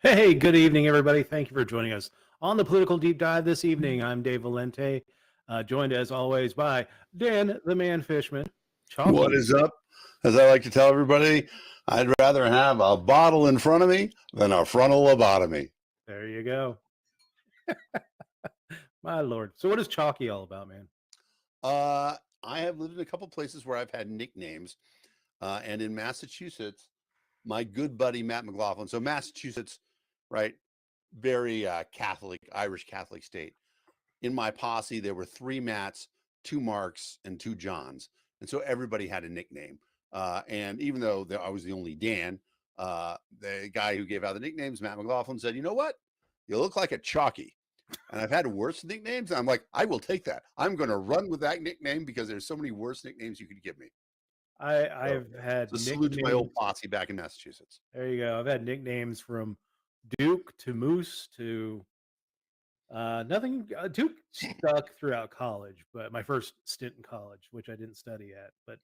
Hey, good evening, everybody. Thank you for joining us on the Political Deep Dive this evening. I'm Dave Valente, joined as always by Dan the Man Fishman, What Chalky. is up? As I like to tell everybody, I'd rather have a bottle in front of me than a frontal lobotomy. There you go. My Lord. So what is Chalky all about, man? I have lived in a couple places where I've had nicknames, and in Massachusetts, my good buddy Matt McLaughlin. So Massachusetts, right, very Catholic, Irish Catholic state. In my posse, there were 3 Matts, 2 Marks, and 2 Johns, and so everybody had a nickname. And even though I was the only Dan, the guy who gave out the nicknames, Matt McLaughlin, said, "You know what? You look like a Chalky." And I've had worse nicknames. And I'm like, I will take that. I'm going to run with that nickname because there's so many worse nicknames you could give me. I've had So salute to my old posse back in Massachusetts. There you go. I've had nicknames from Duke to Moose to nothing. Duke stuck throughout college, but my first stint in college, which I didn't study at. But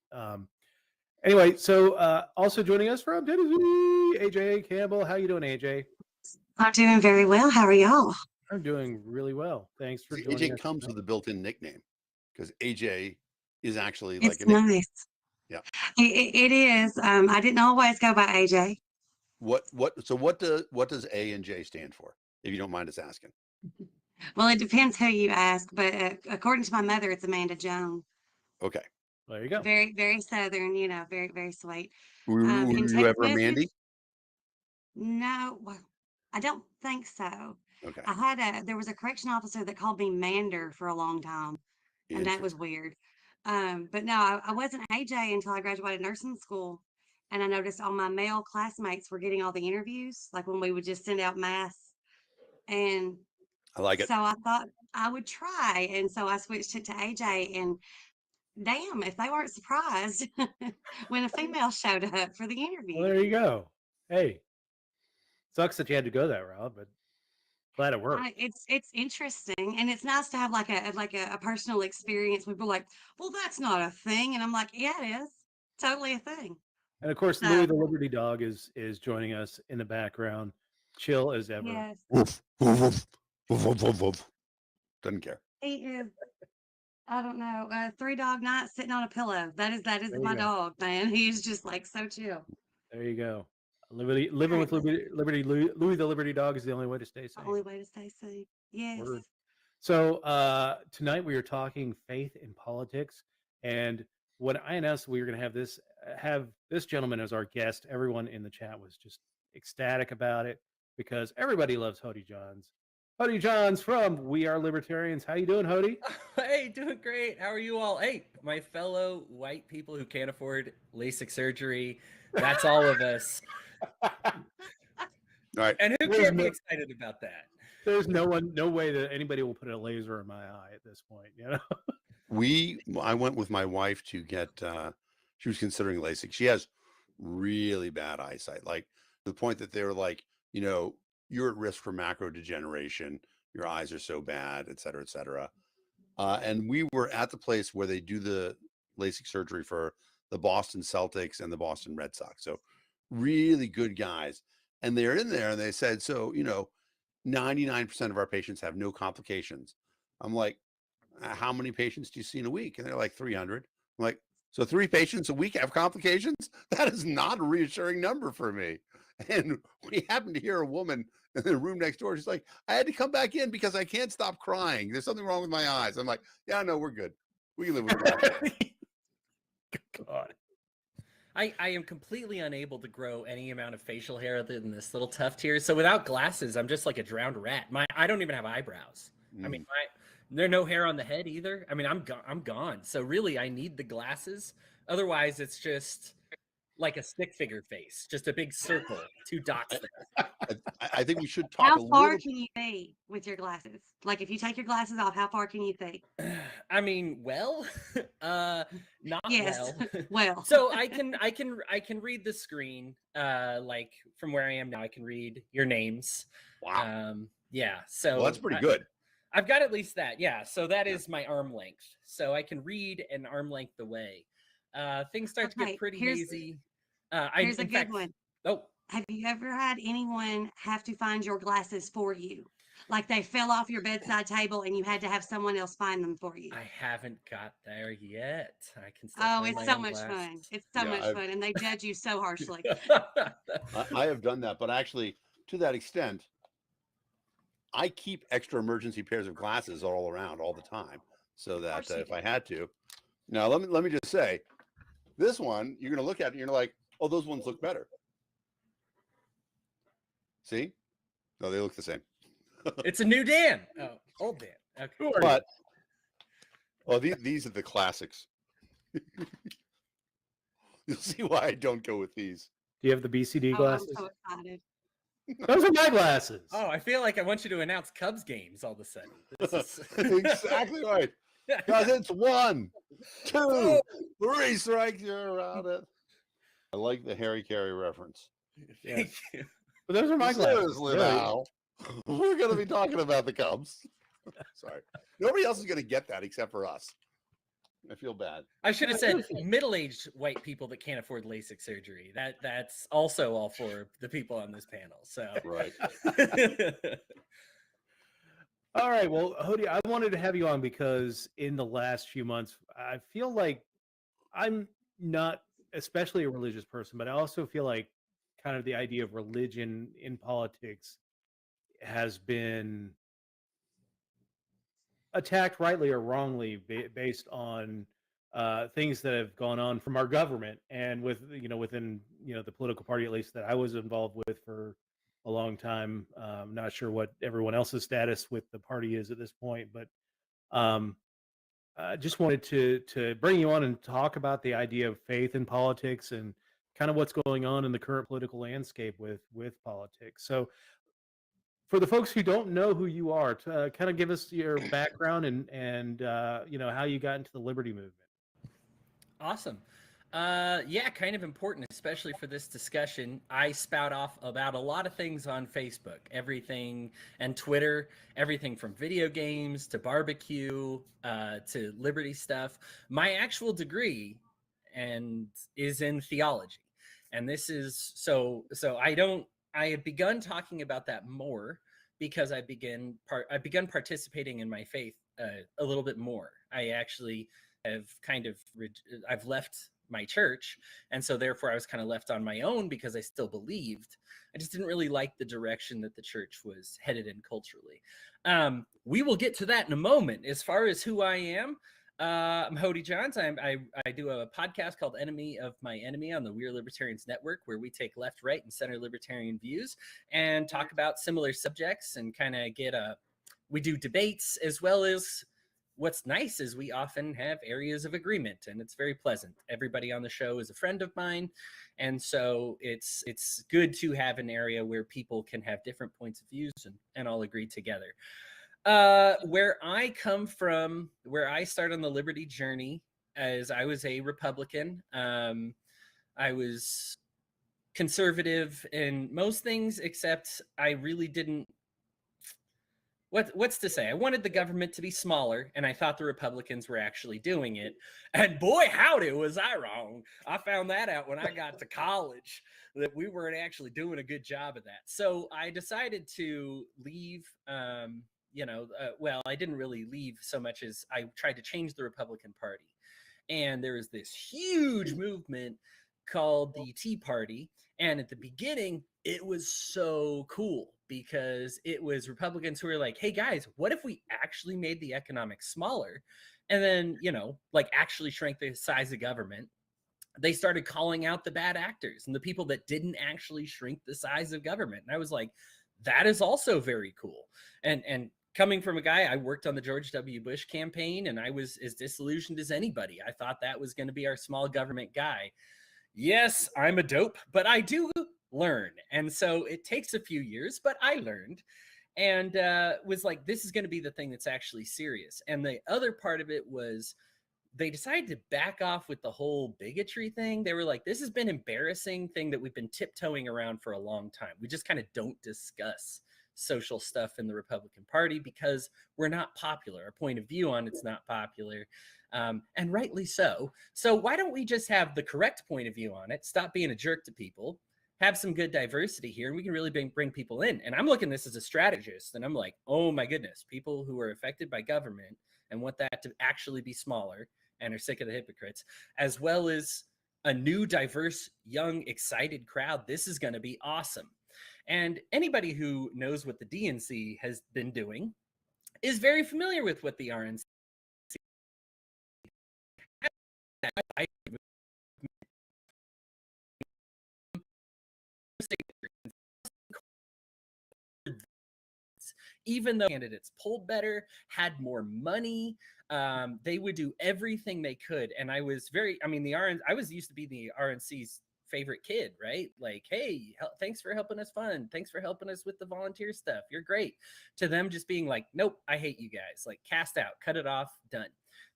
anyway, so also joining us from Tennessee, AJ Campbell. How you doing, AJ? I'm doing very well. How are y'all? I'm doing really well. Thanks for joining AJ us. comes with a built-in nickname because AJ is actually It's like a nickname. nice. Yeah. It is. I didn't always go by AJ. So what does A and J stand for, if you don't mind us asking? Well, it depends who you ask, but according to my mother, it's Amanda Jones. Okay. There you go. Very, very Southern, very, very sweet. Were you ever Mandy? No, well, I don't think so. Okay. There was a correction officer that called me Mander for a long time, and that was weird. But no, I wasn't AJ until I graduated nursing school. And I noticed all my male classmates were getting all the interviews, like when we would just send out mass. And I like it. so I thought I would try. And so I switched it to AJ. And damn, if they weren't surprised when a female showed up for the interview. Well, there you go. Hey, sucks that you had to go that route, but glad it worked. It's interesting, and it's nice to have like a personal experience. People are like, well, that's not a thing. And I'm like, yeah, it is. Totally a thing. And of course, So, Louis the Liberty Dog is joining us in the background, chill as ever. yes. Woof, woof, woof, woof, woof, woof, woof. Doesn't care. He is, I don't know, 3 dog night sitting on a pillow. That is my dog, man. He's just like so chill. There you go. Living with Liberty, Louis the Liberty Dog is the only way to stay safe. Only way to stay safe. Yes. Word. So tonight we are talking faith in politics, and when I announced we were going to have this gentleman as our guest, everyone in the chat was just ecstatic about it because everybody loves Hodey Johns. Hodey Johns from We Are Libertarians. How you doing, Hodey? Hey, doing great. How are you all? Hey, my fellow white people who can't afford LASIK surgery. That's all of us. All right. And who can't be excited about that? There's no way that anybody will put a laser in my eye at this point, you know? I went with my wife to get she was considering LASIK. She has really bad eyesight, like to the point that they were like, you're at risk for macro degeneration. Your eyes are so bad, et cetera, et cetera. And we were at the place where they do the LASIK surgery for the Boston Celtics and the Boston Red Sox. So really good guys. And they're in there and they said, so, 99% of our patients have no complications. I'm like, how many patients do you see in a week? And they're like 300. I'm like, so 3 patients a week have complications? That is not a reassuring number for me. And we happened to hear a woman in the room next door. She's like, I had to come back in because I can't stop crying. There's something wrong with my eyes. I'm like, yeah, no, we're good. We can live with that. God. I am completely unable to grow any amount of facial hair other than this little tuft here. So without glasses, I'm just like a drowned rat. I don't even have eyebrows. I mean, there's no hair on the head either. I mean, I'm gone. So really, I need the glasses. Otherwise, it's just like a stick figure face, just a big circle, 2 dots there. I think we should talk How far can you see with your glasses? Like if you take your glasses off, how far can you see? I mean, well, not Yes. well. Well. So I can read the screen. Like from where I am now, I can read your names. Wow. Yeah. So well, that's pretty good. I've got at least that. Yeah. So that is my arm length. So I can read an arm length away. Things start to get pretty hazy. Here's a good one. Oh, have you ever had anyone have to find your glasses for you? Like they fell off your bedside table and you had to have someone else find them for you? I haven't got there yet. I can still Oh, find it's my so own much fun. glasses. It's so Yeah, much fun. And they judge you so harshly. I have done that, but actually, to that extent, I keep extra emergency pairs of glasses all around all the time, so that course you if do. I had to. Now, let me just say, this one you're going to look at it and you're like, oh, those ones look better. See? No, they look the same. It's a new Dan. Oh, old Dan. Okay. Who are But well, these are the classics. You'll see why I don't go with these. Do you have the BCD Oh, glasses? I'm so excited. Those are my glasses. Oh, I feel like I want you to announce Cubs games all of a sudden. This is... Exactly right. Because it's 1, 2, 3 strikes, you're around it. I like the Harry Carey reference. Thank you. But those are my glasses. Seriously really. now, we're going to be talking about the Cubs. Sorry. Nobody else is going to get that except for us. I feel bad. I should have said middle-aged white people that can't afford LASIK surgery. That's also all for the people on this panel. So Right. All right. Well, Hodey, I wanted to have you on because in the last few months, I feel like I'm not especially a religious person, but I also feel like kind of the idea of religion in politics has been attacked rightly or wrongly based on things that have gone on from our government and within the political party at least that I was involved with for a long time. Not sure what everyone else's status with the party is at this point, but I just wanted to bring you on and talk about the idea of faith in politics and kind of what's going on in the current political landscape with politics. So for the folks who don't know who you are, kind of give us your background and how you got into the liberty movement. Awesome. Yeah, kind of important, especially for this discussion. I spout off about a lot of things on Facebook, everything, and Twitter, everything from video games to barbecue to liberty stuff. My actual degree is in theology, and this is so I have begun talking about that more because I begun participating in my faith a little bit more. I actually have I've left my church, and so therefore I was kind of left on my own because I still believed. I just didn't really like the direction that the church was headed in culturally. We will get to that in a moment. As far as who I am, I'm Hodey Johns. I do a podcast called Enemy of My Enemy on the We're Libertarians Network, where we take left, right, and center libertarian views and talk about similar subjects and kind of we do debates, as well as what's nice is we often have areas of agreement, and it's very pleasant. Everybody on the show is a friend of mine, and so it's good to have an area where people can have different points of views and all agree together. Where I come from, where I start on the liberty journey, as I was a Republican. I was conservative in most things, except I really didn't. What's to say? I wanted the government to be smaller, and I thought the Republicans were actually doing it. And boy, howdy, was I wrong. I found that out when I got to college, that we weren't actually doing a good job of that. So I decided to leave. Well, I didn't really leave so much as I tried to change the Republican Party. And there was this huge movement called the Tea Party. And at the beginning, it was so cool because it was Republicans who were like, hey guys, what if we actually made the economics smaller? And then, actually shrank the size of government. They started calling out the bad actors and the people that didn't actually shrink the size of government. And I was like, that is also very cool. And coming from a guy, I worked on the George W. Bush campaign, and I was as disillusioned as anybody. I thought that was going to be our small government guy. Yes, I'm a dope, but I do learn. And so it takes a few years, but I learned and was like, this is going to be the thing that's actually serious. And the other part of it was they decided to back off with the whole bigotry thing. They were like, this has been an embarrassing thing that we've been tiptoeing around for a long time. We just kind of don't discuss social stuff in the Republican Party because we're not popular. Our point of view on it's not popular. And rightly so. So why don't we just have the correct point of view on it, stop being a jerk to people, have some good diversity here, and we can really bring people in. And I'm looking at this as a strategist, and I'm like, oh my goodness, people who are affected by government and want that to actually be smaller and are sick of the hypocrites, as well as a new, diverse, young, excited crowd. This is going to be awesome. And anybody who knows what the DNC has been doing is very familiar with what the RNC. I even though candidates polled better, had more money, they would do everything they could. And I was I was used to be the RNC's favorite kid, right? Like, hey, thanks for helping us fund. Thanks for helping us with the volunteer stuff. You're great. To them just being like, nope, I hate you guys. Like, cast out, cut it off, done.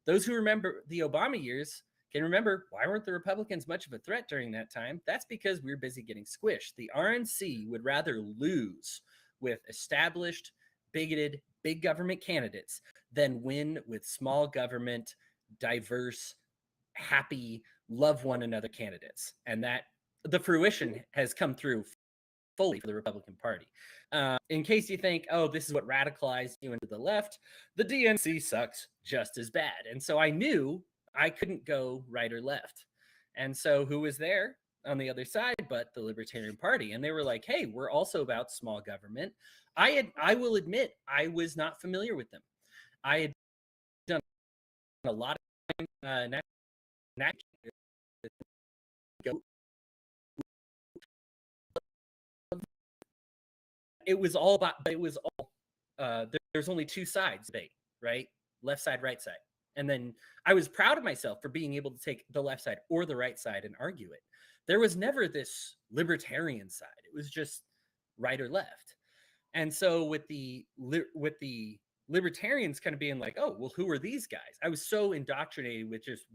Those who remember the Obama years can remember, why weren't the Republicans much of a threat during that time? That's because we were busy getting squished. The RNC would rather lose with established, bigoted, big government candidates than win with small government, diverse, happy, love one another candidates. And that the fruition has come through fully for the Republican Party. In case you think, oh, this is what radicalized you into the left, the DNC sucks just as bad. And so I knew I couldn't go right or left. And so who was there on the other side but the Libertarian Party? And they were like, hey, we're also about small government. I will admit, I was not familiar with them. I had done a lot of it was all about, but it was all, there's only two sides debate, right? Left side, right side. And then I was proud of myself for being able to take the left side or the right side and argue it. There was never this libertarian side. It was just right or left. And so with the libertarians kind of being like, oh, well, who are these guys? I was so indoctrinated with just,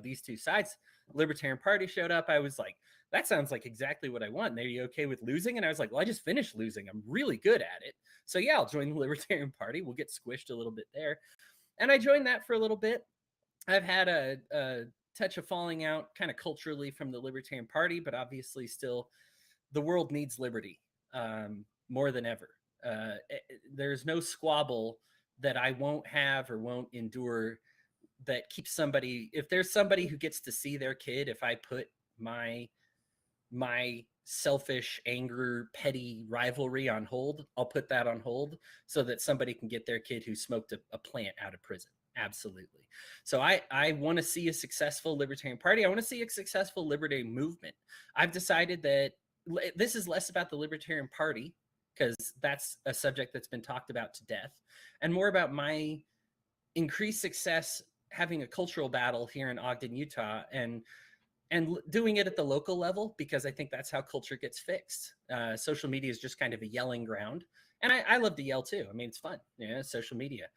these two sides. Libertarian Party showed up. I was like, that sounds like exactly what I want. And are you okay with losing? And I was like, well, I just finished losing. I'm really good at it. So yeah, I'll join the Libertarian Party. We'll get squished a little bit there. And I joined that for a little bit. I've had a touch of falling out kind of culturally from the Libertarian Party, but obviously still the world needs liberty more than ever. There's no squabble that I won't have or won't endure that keeps somebody, if there's somebody who gets to see their kid, if I put my selfish anger, petty rivalry on hold, I'll put that on hold so that somebody can get their kid who smoked a plant out of prison. Absolutely. So I want to see a successful Libertarian Party. I want to see a successful libertarian movement. I've decided that this is less about the Libertarian Party, because that's a subject that's been talked about to death, and more about my increased success having a cultural battle here in Ogden, Utah, and doing it at the local level, because I think that's how culture gets fixed. Social media is just kind of a yelling ground. And I love to yell too. I mean, it's fun, social media.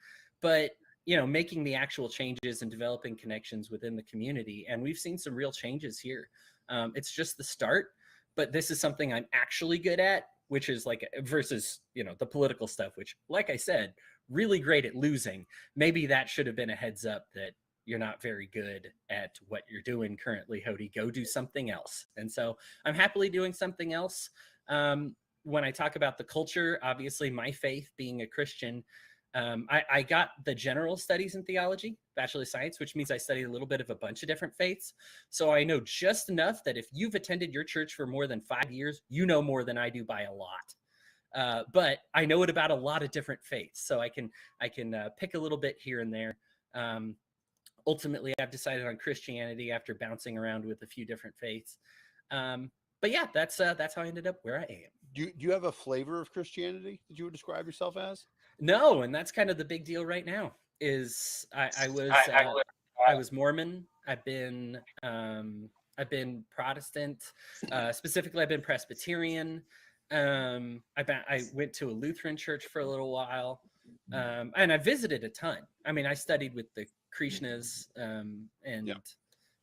But, making the actual changes and developing connections within the community. And we've seen some real changes here. It's just the start, but this is something I'm actually good at, which is like versus, the political stuff, which, like I said, really great at losing. Maybe that should have been a heads up that you're not very good at what you're doing currently, Hodey. Go do something else. And so I'm happily doing something else. When I talk about the culture, obviously my faith being a Christian, I got the general studies in theology, Bachelor of Science, which means I studied a little bit of a bunch of different faiths. So I know just enough that if you've attended your church for more than 5 years, you know more than I do by a lot. But I know it about a lot of different faiths. So I can pick a little bit here and there. Ultimately, I've decided on Christianity after bouncing around with a few different faiths. But yeah, that's how I ended up where I am. Do you have a flavor of Christianity that you would describe yourself as? No, and that's kind of the big deal right now. Is I was Mormon. I've been Protestant. Specifically, I've been Presbyterian. I went to a Lutheran church for a little while, and I visited a ton. I mean, I studied with the Krishnas, and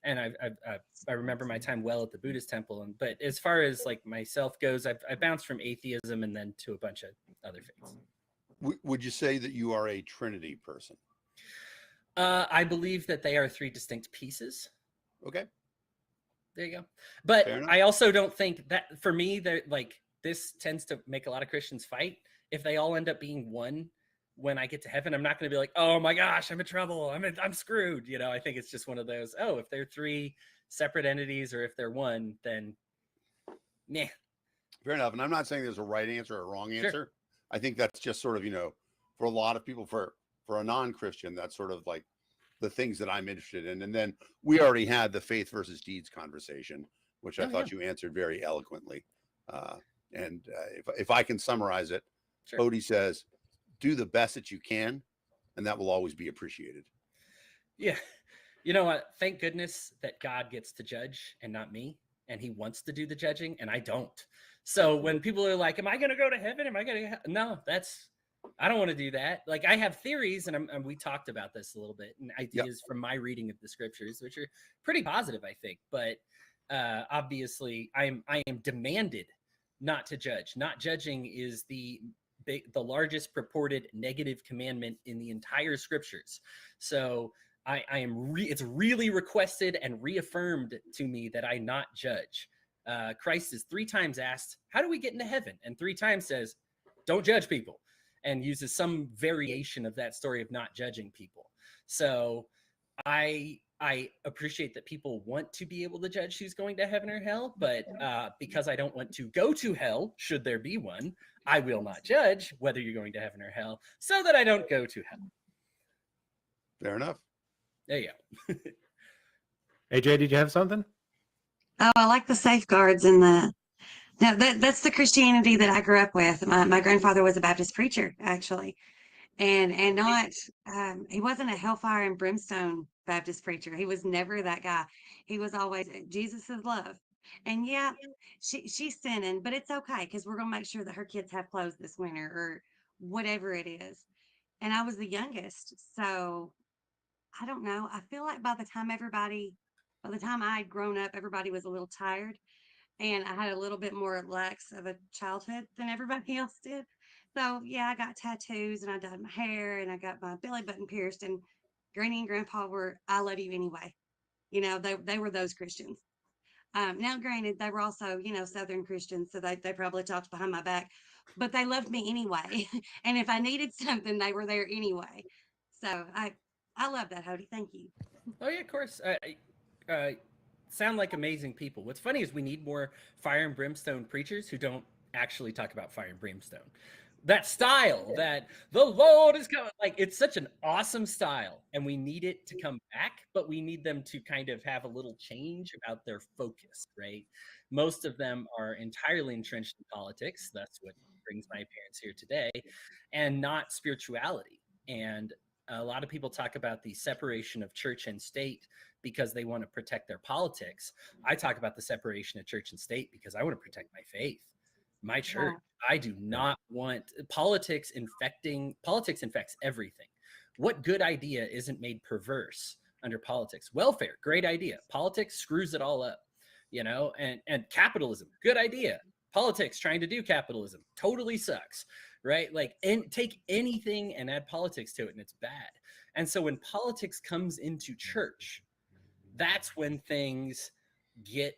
I remember my time well at the Buddhist temple. But as far as like myself goes, I bounced from atheism and then to a bunch of other faiths. Would you say that you are a Trinity person? I believe that they are three distinct pieces. Okay. There you go. But Fair enough. I also don't think that, for me, they're like, this tends to make a lot of Christians fight. If they all end up being one when I get to heaven, I'm not going to be like, oh my gosh, I'm in trouble. I'm screwed. You know, I think it's just one of those, oh, if they're three separate entities or if they're one, then nah. Fair enough. And I'm not saying there's a right answer or a wrong answer. Sure. I think that's just sort of, for a lot of people, for a non-Christian, that's sort of like the things that I'm interested in. And then we already had the faith versus deeds conversation, which I thought you answered very eloquently. If I can summarize it, Sure. Hodey says, do the best that you can, and that will always be appreciated. Yeah. You know what? Thank goodness that God gets to judge and not me. And he wants to do the judging, and I don't. So when people are like, am I going to go to heaven? Am I going to? No, I don't want to do that. Like, I have theories, and we talked about this a little bit, and ideas from my reading of the scriptures, which are pretty positive, I think. But obviously, I am demanded not to judge. Not judging is the largest purported negative commandment in the entire scriptures. So it's really requested and reaffirmed to me that I not judge. Christ is 3 times asked, how do we get into heaven? And 3 times says, don't judge people, and uses some variation of that story of not judging people. So I appreciate that people want to be able to judge who's going to heaven or hell, but because I don't want to go to hell, should there be one, I will not judge whether you're going to heaven or hell, so that I don't go to hell. Fair enough. There you go. AJ, did you have something? Oh, I like the safeguards and that's the Christianity that I grew up with. My grandfather was a Baptist preacher, actually, and not he wasn't a hellfire and brimstone Baptist preacher. He was never that guy. He was always Jesus is love. And yeah, she's sinning, but it's okay because we're gonna make sure that her kids have clothes this winter or whatever it is. And I was the youngest, so I don't know. I feel like by the time I had grown up, everybody was a little tired, and I had a little bit more lax of a childhood than everybody else did. So yeah, I got tattoos and I dyed my hair and I got my belly button pierced, and Granny and Grandpa were I love you anyway. They were those Christians. Now granted, they were also, Southern Christians, so they probably talked behind my back, but they loved me anyway. And if I needed something, they were there anyway. So I love that, Hodey. Thank you. Oh yeah, of course. Sound like amazing people. What's funny is we need more fire and brimstone preachers who don't actually talk about fire and brimstone. That style, that the Lord is coming, like, it's such an awesome style, and we need it to come back, but we need them to kind of have a little change about their focus, right? Most of them are entirely entrenched in politics. That's what brings my appearance here today, and not spirituality. And a lot of people talk about the separation of church and state because they want to protect their politics. I talk about the separation of church and state because I want to protect my faith, my church. I do not want politics infects everything. What good idea isn't made perverse under politics? Welfare, great idea. Politics screws it all up, and capitalism, good idea. Politics trying to do capitalism totally sucks, right? Like, and take anything and add politics to it, and it's bad. And so when politics comes into church, that's when things get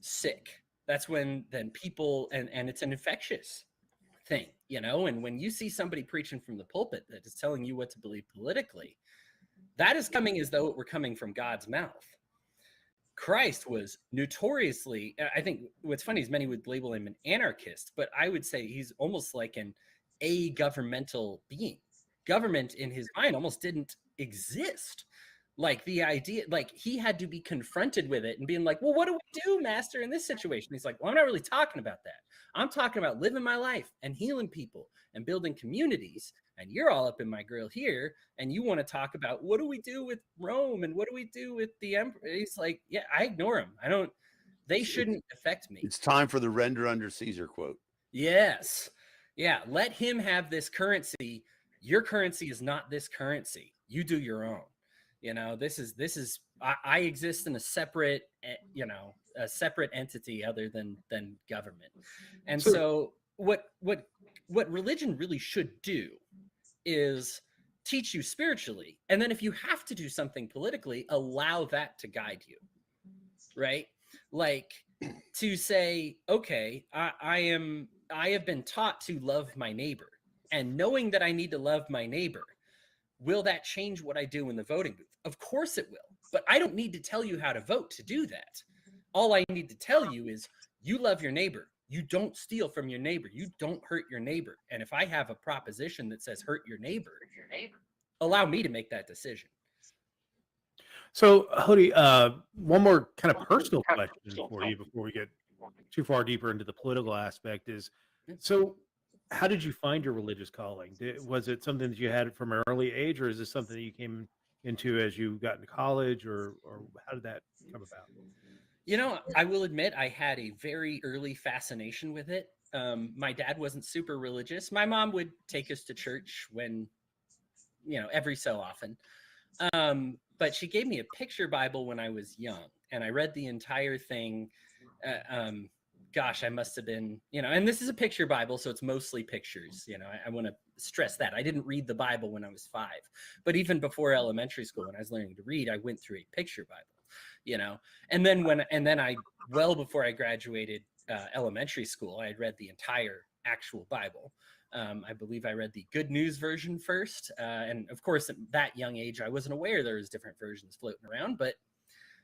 sick. That's when then people, and it's an infectious thing, and when you see somebody preaching from the pulpit that is telling you what to believe politically, that is coming as though it were coming from God's mouth. Christ was notoriously, I think what's funny is many would label him an anarchist, but I would say he's almost like an a-governmental being. Government in his mind almost didn't exist. Like, the idea, like, he had to be confronted with it and being like, well, what do we do, master, in this situation? He's like, well, I'm not really talking about that. I'm talking about living my life and healing people and building communities. And you're all up in my grill here, and you want to talk about what do we do with Rome and what do we do with the emperor? He's like, yeah, I ignore them. They shouldn't affect me. It's time for the render under Caesar quote. Yes. Yeah. Let him have this currency. Your currency is not this currency. You do your own. This is I exist in a separate, a separate entity other than government. And so what religion really should do is teach you spiritually. And then if you have to do something politically, allow that to guide you. Right? like to say, okay, I have been taught to love my neighbor, and knowing that I need to love my neighbor, will that change what I do in the voting booth? Of course it will, but I don't need to tell you how to vote to do that. All I need to tell you is you love your neighbor. You don't steal from your neighbor. You don't hurt your neighbor. And if I have a proposition that says hurt your neighbor, allow me to make that decision. So, Hodey, one more kind of personal question for you before we get too far deeper into the political aspect is, so how did you find your religious calling? Was it something that you had from an early age, or is this something that you came into as you got into college, or how did that come about? You know, I will admit I had a very early fascination with it. My dad wasn't super religious. My mom would take us to church when, every so often. But she gave me a picture Bible when I was young, and I read the entire thing. Gosh, I must have been, and this is a picture Bible, so it's mostly pictures. I want to stress that. I didn't read the Bible when I was 5, but even before elementary school, when I was learning to read, I went through a picture Bible, and then well before I graduated elementary school, I had read the entire actual Bible. I believe I read the Good News version first. And of course, at that young age, I wasn't aware there was different versions floating around, but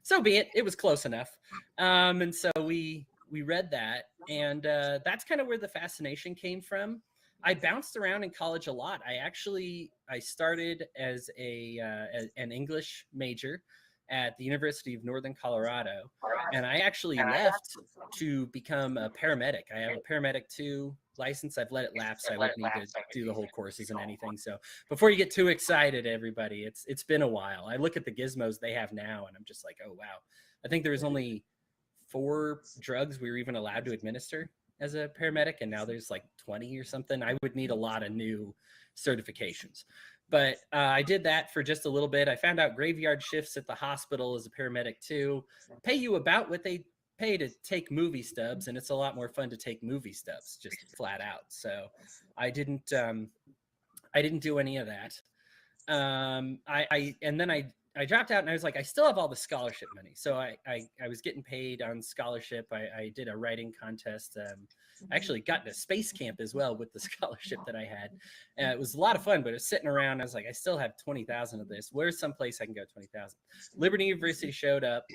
so be it. It was close enough. And so we read that, and that's kind of where the fascination came from. I bounced around in college a lot. I started as an English major at the University of Northern Colorado, and I actually left to become a paramedic. I have a paramedic 2 license. I've let it lapse. I would need to do the whole courses and anything. So before you get too excited, everybody, it's been a while. I look at the gizmos they have now, and I'm just like, oh wow. I think there was only 4 drugs we were even allowed to administer as a paramedic, and now there's like 20 or something. I would need a lot of new certifications. But I did that for just a little bit. I found out graveyard shifts at the hospital as a paramedic too pay you about what they pay to take movie stubs, and it's a lot more fun to take movie stubs, just flat out. So I didn't do any of that. I dropped out, and I was like, I still have all the scholarship money. So I was getting paid on scholarship. I did a writing contest. I actually got to space camp as well with the scholarship that I had. It was a lot of fun, but it was sitting around. I was like, I still have 20,000 of this. Where's some place I can go 20,000? Liberty University showed up.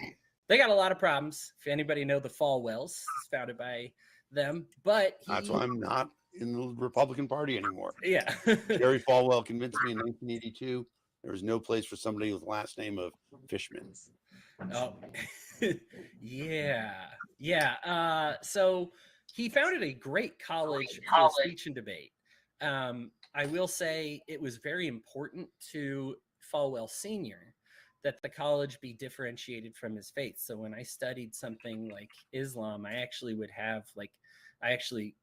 They got a lot of problems. If anybody know the Falwells, it's founded by them. But that's why I'm not in the Republican Party anymore. Yeah. Jerry Falwell convinced me in 1982 there was no place for somebody with the last name of Fishman. Oh, yeah. So he founded a great college for speech and debate. I will say it was very important to Falwell Sr. that the college be differentiated from his faith. So when I studied something like Islam, I actually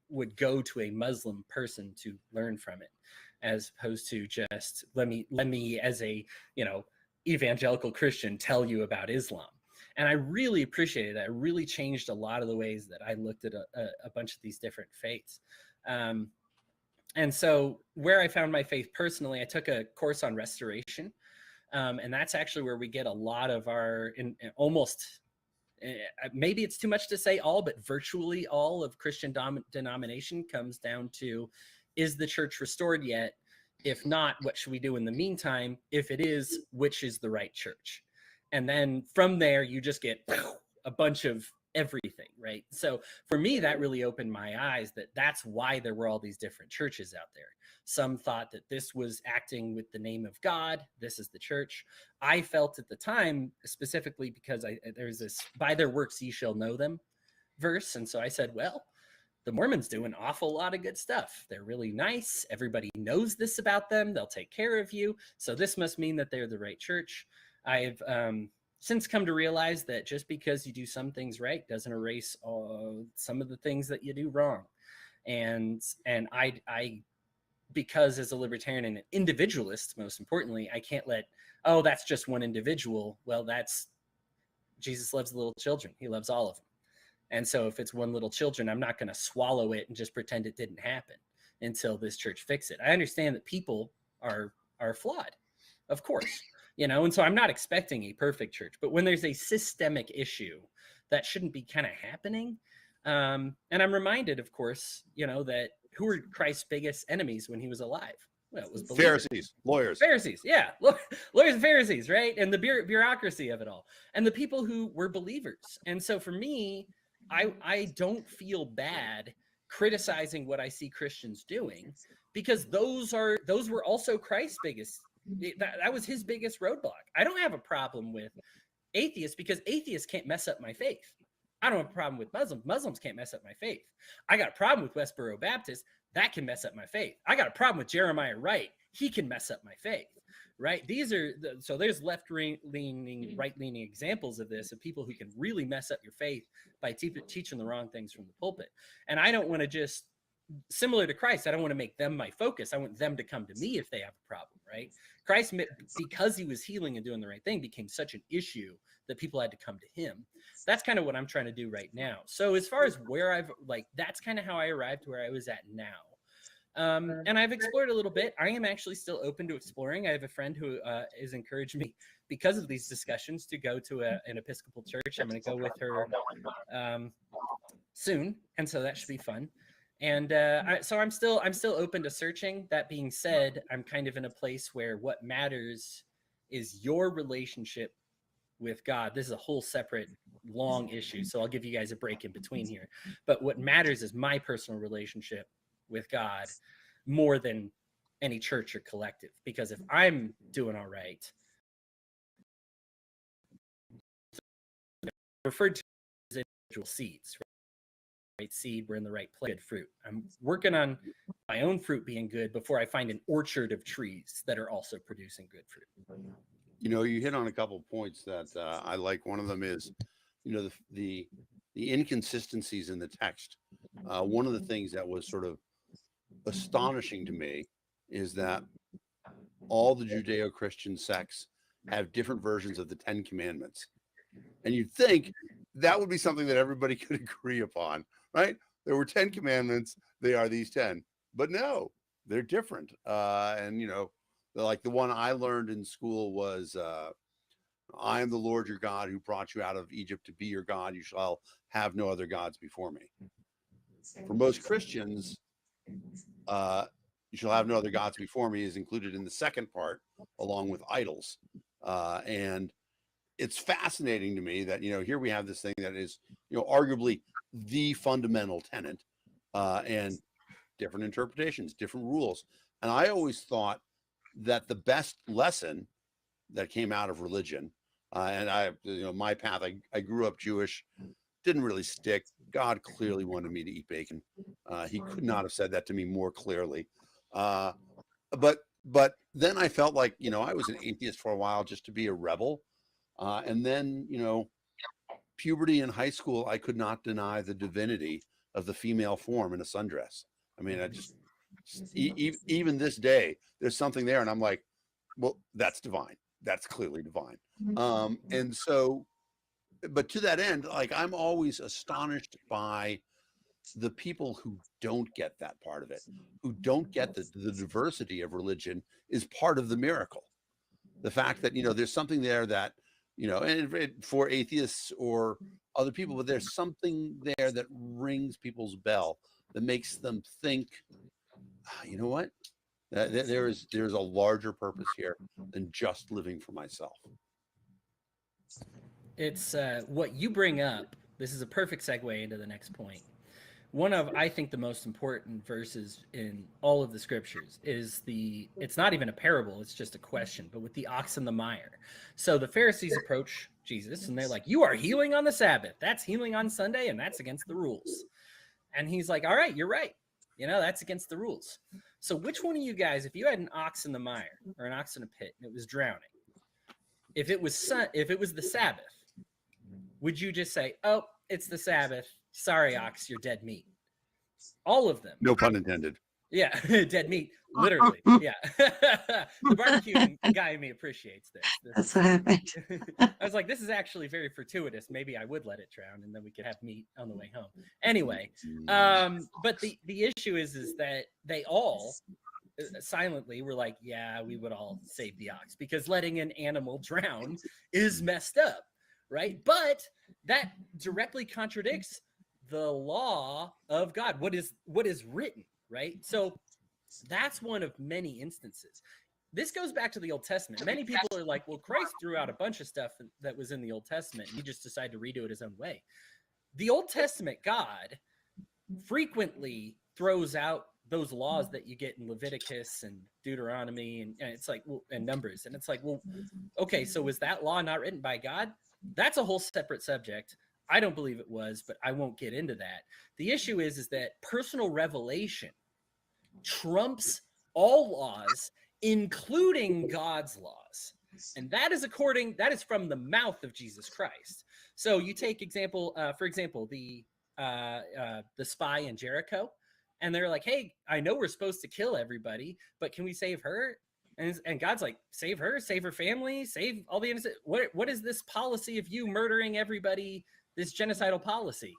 would go to a Muslim person to learn from it, as opposed to just let me as a evangelical Christian tell you about Islam. And I really appreciated that. It really changed a lot of the ways that I looked at a bunch of these different faiths. And so where I found my faith personally, I took a course on restoration. And that's actually where we get a lot of our almost, maybe it's too much to say all, but virtually all of Christian denomination comes down to, is the church restored yet? If not, what should we do in the meantime? If it is, which is the right church? And then from there, you just get a bunch of everything, right? So for me, that really opened my eyes that that's why there were all these different churches out there. Some thought that this was acting with the name of God. This is the church. I felt at the time, specifically because there's this, by their works ye shall know them verse. And so I said, well, the Mormons do an awful lot of good stuff. They're really nice. Everybody knows this about them. They'll take care of you. So this must mean that they're the right church. I've since come to realize that just because you do some things right doesn't erase some of the things that you do wrong. And I because as a libertarian and an individualist, most importantly, I can't let, that's just one individual. Well, that's Jesus loves the little children. He loves all of them. And so if it's one little children, I'm not going to swallow it and just pretend it didn't happen until this church fix it. I understand that people are flawed, of course, and so I'm not expecting a perfect church, but when there's a systemic issue that shouldn't be kind of happening. And I'm reminded, of course, that who were Christ's biggest enemies when he was alive? Well, it was believers. Pharisees, lawyers. Pharisees, yeah. Lawyers and Pharisees, right? And the bureaucracy of it all. And the people who were believers. And so for me, I don't feel bad criticizing what I see Christians doing, because those were also Christ's biggest, that was his biggest roadblock. I don't have a problem with atheists, because atheists can't mess up my faith. I don't have a problem with Muslims. Muslims can't mess up my faith. I got a problem with Westboro Baptist. That can mess up my faith. I got a problem with Jeremiah Wright. He can mess up my faith, right? So there's left-leaning, right-leaning examples of this, of people who can really mess up your faith by teaching the wrong things from the pulpit. And I don't want to just, similar to Christ, I don't want to make them my focus. I want them to come to me if they have a problem, right? Christ, because he was healing and doing the right thing, became such an issue that people had to come to him. That's kind of what I'm trying to do right now. So as far as where that's kind of how I arrived where I was at now. And I've explored a little bit. I am actually still open to exploring. I have a friend who has encouraged me, because of these discussions, to go to an Episcopal church. I'm going to go with her soon, and so that should be fun. And so I'm still open to searching. That being said, I'm kind of in a place where what matters is your relationship with God. This is a whole separate long issue, so I'll give you guys a break in between here. But what matters is my personal relationship with God more than any church or collective. Because if I'm doing all right, referred to as individual seeds, right? Seed, we're in the right place. Good fruit. I'm working on my own fruit being good before I find an orchard of trees that are also producing good fruit. You hit on a couple of points that I like. One of them is, the inconsistencies in the text. One of the things that was sort of astonishing to me is that all the Judeo-Christian sects have different versions of the 10 Commandments. And you'd think that would be something that everybody could agree upon, right? There were 10 commandments. They are these 10. But no, they're different. And, like the one I learned in school was, I am the Lord your God who brought you out of Egypt to be your God. You shall have no other gods before me. For most Christians, you shall have no other gods before me is included in the second part, along with idols. And it's fascinating to me that, here we have this thing that is, arguably the fundamental tenet, and different interpretations, different rules. And I always thought that the best lesson that came out of religion, and my path, I grew up Jewish, didn't really stick. God clearly wanted me to eat bacon. He could not have said that to me more clearly. But then I felt like, I was an atheist for a while just to be a rebel. And then, puberty in high school, I could not deny the divinity of the female form in a sundress. I mean, even this day, there's something there. And I'm like, well, that's divine. That's clearly divine. And so, but to that end, like, I'm always astonished by the people who don't get that part of it, who don't get that the diversity of religion is part of the miracle. The fact that, there's something there that, and for atheists or other people, but there's something there that rings people's bell, that makes them think, you know what? There's a larger purpose here than just living for myself. It's what you bring up. This is a perfect segue into the next point. One of, I think, the most important verses in all of the scriptures is it's not even a parable, it's just a question, but with the ox and the mire. So the Pharisees approach Jesus and they're like, you are healing on the Sabbath. That's healing on Sunday, and that's against the rules. And he's like, all right, you're right. That's against the rules. So which one of you guys, if you had an ox in the mire or an ox in a pit and it was drowning, if it was the Sabbath, would you just say, oh, it's the Sabbath, sorry, ox, you're dead meat? All of them. No pun intended. Yeah, dead meat, literally. Yeah. The barbecue guy in me appreciates this. That's what happened. I was like, this is actually very fortuitous. Maybe I would let it drown and then we could have meat on the way home. Anyway, but the issue is that they all silently were like, yeah, we would all save the ox, because letting an animal drown is messed up. right? But that directly contradicts the law of God, what is written, right? So that's one of many instances. This goes back to the Old Testament. Many people are like, well, Christ threw out a bunch of stuff that was in the Old Testament, and he just decided to redo it his own way. The Old Testament God frequently throws out those laws that you get in Leviticus and Deuteronomy, and it's like, well, and Numbers. And it's like, well, okay, so was that law not written by God? That's a whole separate subject. I don't believe it was, but I won't get into that. The issue is that personal revelation trumps all laws, including God's laws. And that is from the mouth of Jesus Christ. So you take for example, the spy in Jericho, and they're like, hey, I know we're supposed to kill everybody, but can we save her? And God's like, save her family, save all the innocent. What is this policy of you murdering everybody, this genocidal policy?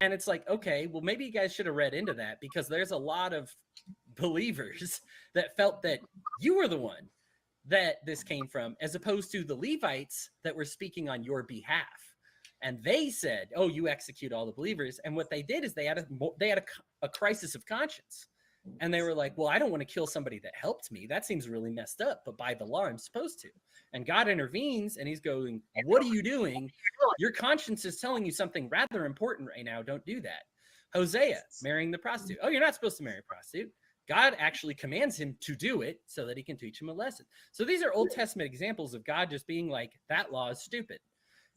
And it's like, okay, well, maybe you guys should have read into that, because there's a lot of believers that felt that you were the one that this came from, as opposed to the Levites that were speaking on your behalf. And they said, oh, you execute all the believers. And what they did is they had a crisis of conscience. And they were like, well, I don't want to kill somebody that helped me. That seems really messed up. But by the law, I'm supposed to. And God intervenes, and he's going, what are you doing? Your conscience is telling you something rather important right now. Don't do that. Hosea, marrying the prostitute. Oh, you're not supposed to marry a prostitute. God actually commands him to do it so that he can teach him a lesson. So these are Old Testament examples of God just being like, that law is stupid.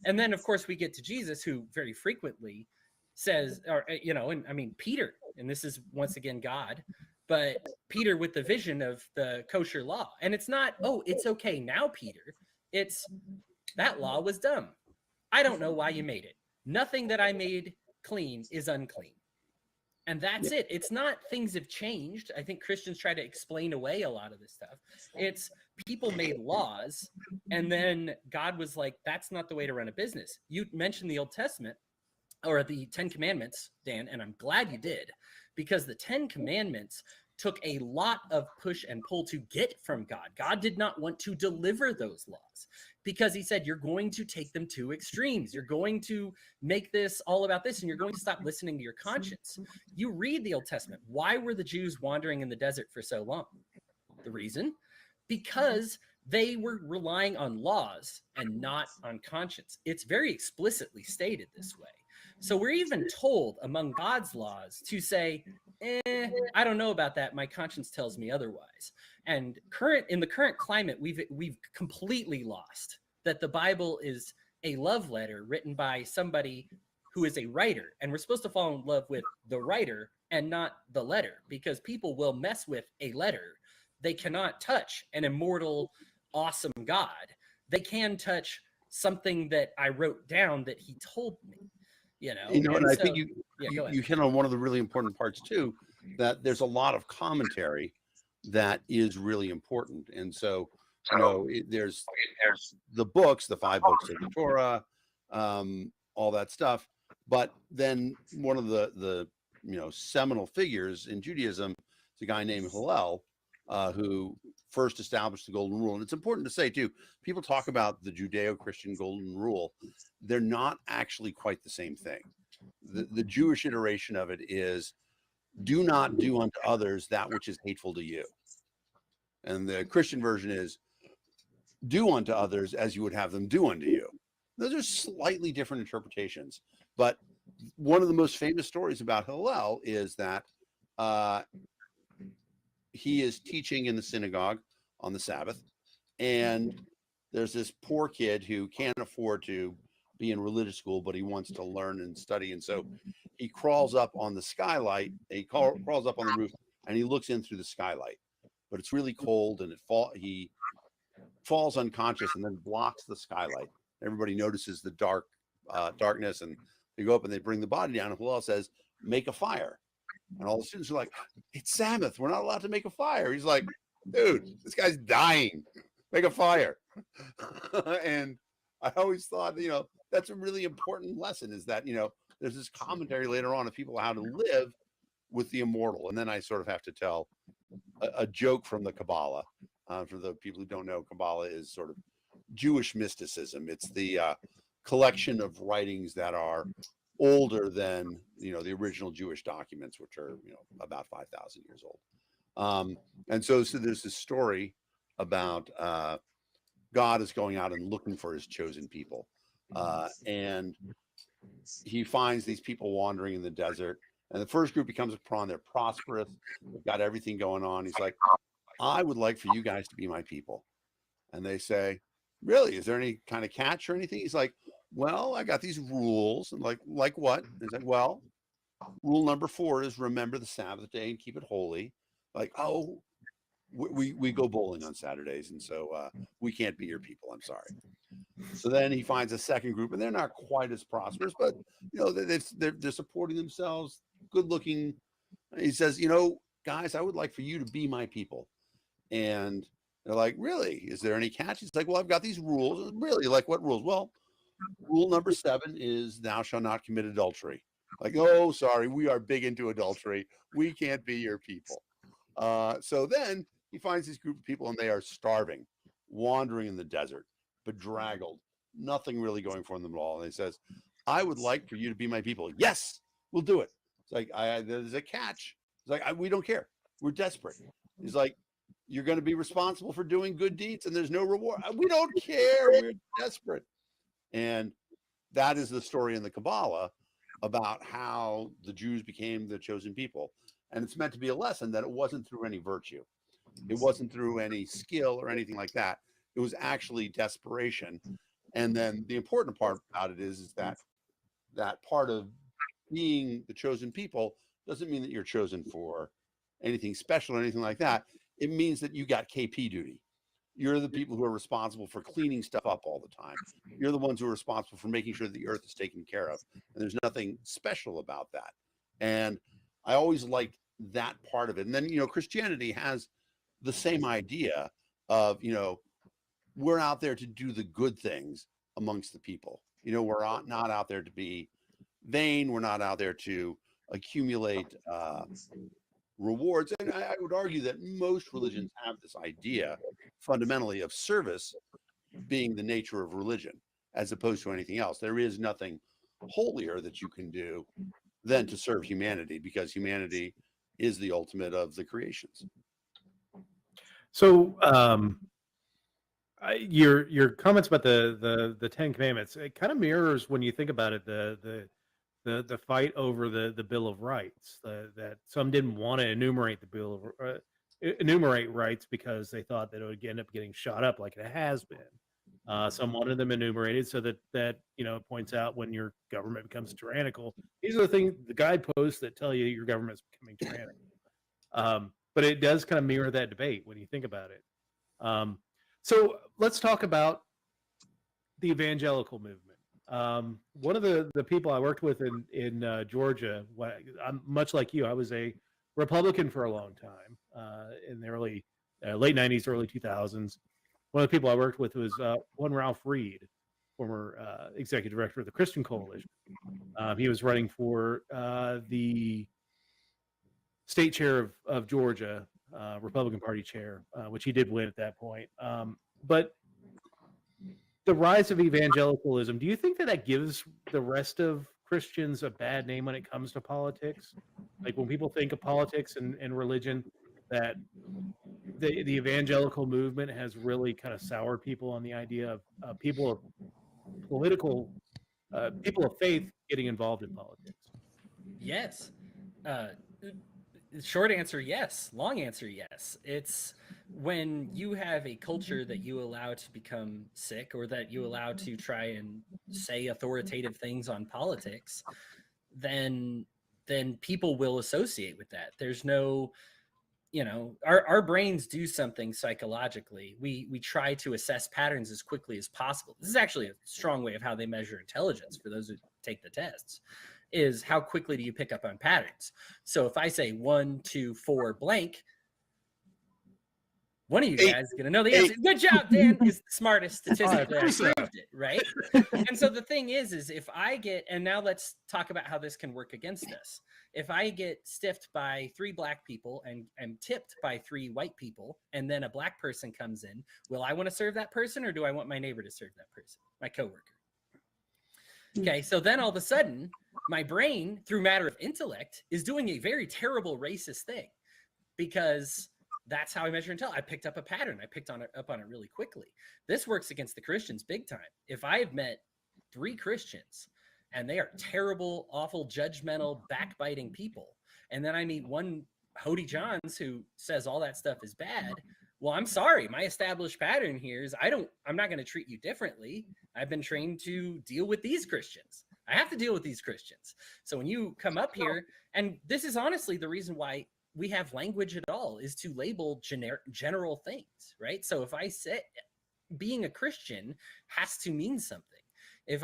And then, of course, we get to Jesus, who very frequently says, and I mean, Peter, and this is once again God, but Peter with the vision of the kosher law. And it's not, oh, it's okay now, Peter. It's, that law was dumb. I don't know why you made it. Nothing that I made clean is unclean. And that's it. It's not things have changed. I think Christians try to explain away a lot of this stuff. It's people made laws, and then God was like, that's not the way to run a business. You mentioned the Old Testament, or the 10 Commandments, Dan, and I'm glad you did, because the 10 Commandments took a lot of push and pull to get from God. God did not want to deliver those laws, because he said, you're going to take them to extremes. You're going to make this all about this, and you're going to stop listening to your conscience. You read the Old Testament. Why were the Jews wandering in the desert for so long? The reason? Because they were relying on laws and not on conscience. It's very explicitly stated this way. So we're even told among God's laws to say, I don't know about that. My conscience tells me otherwise. And in the current climate, we've completely lost that the Bible is a love letter written by somebody who is a writer. And we're supposed to fall in love with the writer and not the letter, because people will mess with a letter. They cannot touch an immortal, awesome God. They can touch something that I wrote down that he told me. And I think you hit on one of the really important parts too, that there's a lot of commentary that is really important. And so, there's the books, the 5 books of the Torah, all that stuff. But then one of the seminal figures in Judaism is a guy named Hillel, who first established the golden rule. And it's important to say too, people talk about the Judeo-Christian golden rule. They're not actually quite the same thing. The Jewish iteration of it is, do not do unto others that which is hateful to you. And the Christian version is, do unto others as you would have them do unto you. Those are slightly different interpretations. But one of the most famous stories about Hillel is that he is teaching in the synagogue on the Sabbath, and there's this poor kid who can't afford to be in religious school, but he wants to learn and study. And so he crawls up on the skylight, crawls up on the roof, and he looks in through the skylight. But it's really cold, and he falls unconscious and then blocks the skylight. Everybody notices the darkness, and they go up and they bring the body down. And Hillel says, make a fire. And all the students are like, it's Sabbath. We're not allowed to make a fire. He's like, dude, this guy's dying. Make a fire. And I always thought, that's a really important lesson, is that, there's this commentary later on of people how to live with the immortal. And then I sort of have to tell a joke from the Kabbalah. For the people who don't know, Kabbalah is sort of Jewish mysticism. It's the collection of writings that are older than, the original Jewish documents, which are, about 5,000 years old. And so there's this story about God is going out and looking for his chosen people. And he finds these people wandering in the desert. And the first group he comes upon, they're prosperous. They've got everything going on. He's like, I would like for you guys to be my people. And they say, really? Is there any kind of catch or anything? He's like, well, I got these rules. And like what? And he's like, well, rule number 4 is remember the Sabbath day and keep it holy. Like, oh, we go bowling on Saturdays, and so we can't be your people. I'm sorry. So then he finds a second group, and they're not quite as prosperous, but they're supporting themselves, good looking. He says, guys, I would like for you to be my people. And they're like, really? Is there any catch? He's like, well, I've got these rules. Really? Like what rules? Well, rule number 7 is thou shalt not commit adultery. Like, oh, sorry, we are big into adultery. We can't be your people. So then he finds this group of people, and they are starving, wandering in the desert, bedraggled, nothing really going for them at all. And he says, I would like for you to be my people. Yes, we'll do it. It's like, there's a catch. It's like, we don't care. We're desperate. He's like, you're going to be responsible for doing good deeds, and there's no reward. We don't care. We're desperate. And that is the story in the Kabbalah about how the Jews became the chosen people. And it's meant to be a lesson that it wasn't through any virtue. It wasn't through any skill or anything like that. It was actually desperation. And then the important part about it is that part of being the chosen people doesn't mean that you're chosen for anything special or anything like that. It means that you got KP duty. You're the people who are responsible for cleaning stuff up all the time. You're the ones who are responsible for making sure the earth is taken care of. And there's nothing special about that. And I always liked that part of it. And then, Christianity has the same idea of, we're out there to do the good things amongst the people. We're not out there to be vain. We're not out there to accumulate rewards. And I would argue that most religions have this idea fundamentally of service being the nature of religion as opposed to anything else. There is nothing holier that you can do than to serve humanity, because humanity is the ultimate of the creations. So your comments about the 10 Commandments, it kind of mirrors, when you think about it, the fight over the Bill of Rights. That some didn't want to enumerate the Bill of enumerate rights because they thought that it would end up getting shot up like it has been. Some wanted them enumerated so that it points out when your government becomes tyrannical. These are the guideposts that tell you your government is becoming tyrannical. But it does kind of mirror that debate when you think about it. So let's talk about the evangelical movement. One of the people I worked with in Georgia, I'm much like you. I was a Republican for a long time in the late 90s, early 2000s. One of the people I worked with was one Ralph Reed, former executive director of the Christian Coalition. He was running for the state chair of Georgia, Republican Party chair, which he did win at that point. But the rise of evangelicalism, do you think that gives the rest of Christians a bad name when it comes to politics? Like when people think of politics and religion, that the evangelical movement has really kind of soured people on the idea of people of people of faith getting involved in politics? Yes. Short answer, yes. Long answer, yes. It's when you have a culture that you allow to become sick, or that you allow to try and say authoritative things on politics, then people will associate with that. There's no, our brains do something psychologically. We try to assess patterns as quickly as possible. This is actually a strong way of how they measure intelligence for those who take the tests. Is how quickly do you pick up on patterns? So if I say 1, 2, 4 blank, one of you guys is going to know the answer. Good job, Dan. Is the smartest statistically. I proved it, right? And so the thing is if I get, and now let's talk about how this can work against us. If I get stiffed by 3 black people and am tipped by 3 white people, and then a black person comes in, will I want to serve that person, or do I want my neighbor to serve that person, my coworker? Okay, so then all of a sudden, my brain, through matter of intellect, is doing a very terrible racist thing because that's how I measure intelligence. I picked up a pattern. I picked up on it really quickly. This works against the Christians big time. If I have met 3 Christians and they are terrible, awful, judgmental, backbiting people, and then I meet one Hodey Johns who says all that stuff is bad, well, I'm sorry. My established pattern here is I'm not going to treat you differently. I've been trained to deal with these Christians. I have to deal with these Christians. So when you come up here, and this is honestly the reason why we have language at all, is to label general things, right? So if I say being a Christian has to mean something. If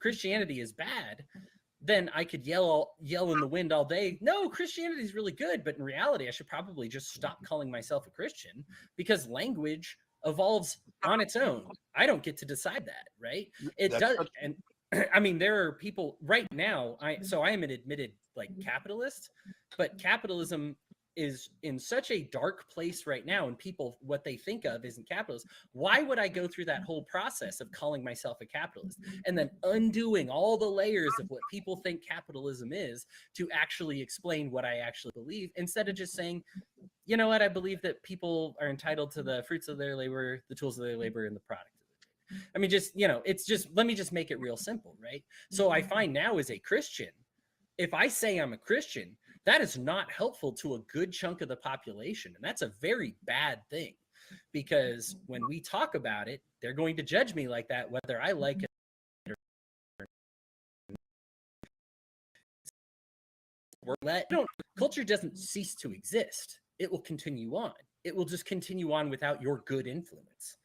Christianity is bad, then I could yell in the wind all day, no, Christianity is really good. But in reality, I should probably just stop calling myself a Christian because language evolves on its own. I don't get to decide that, right? It does. And I mean, there are people right now. I am an admitted capitalist, but capitalism is in such a dark place right now, and people, what they think of isn't capitalist. Why would I go through that whole process of calling myself a capitalist and then undoing all the layers of what people think capitalism is to actually explain what I actually believe, instead of just saying, you know what, I believe that people are entitled to the fruits of their labor, the tools of their labor, and the product. I mean, let me just make it real simple, right? So I find now as a Christian, if I say I'm a Christian, that is not helpful to a good chunk of the population. And that's a very bad thing, because when we talk about it, they're going to judge me like that, whether I like it or not. Culture doesn't cease to exist. It will continue on. It will just continue on without your good influence.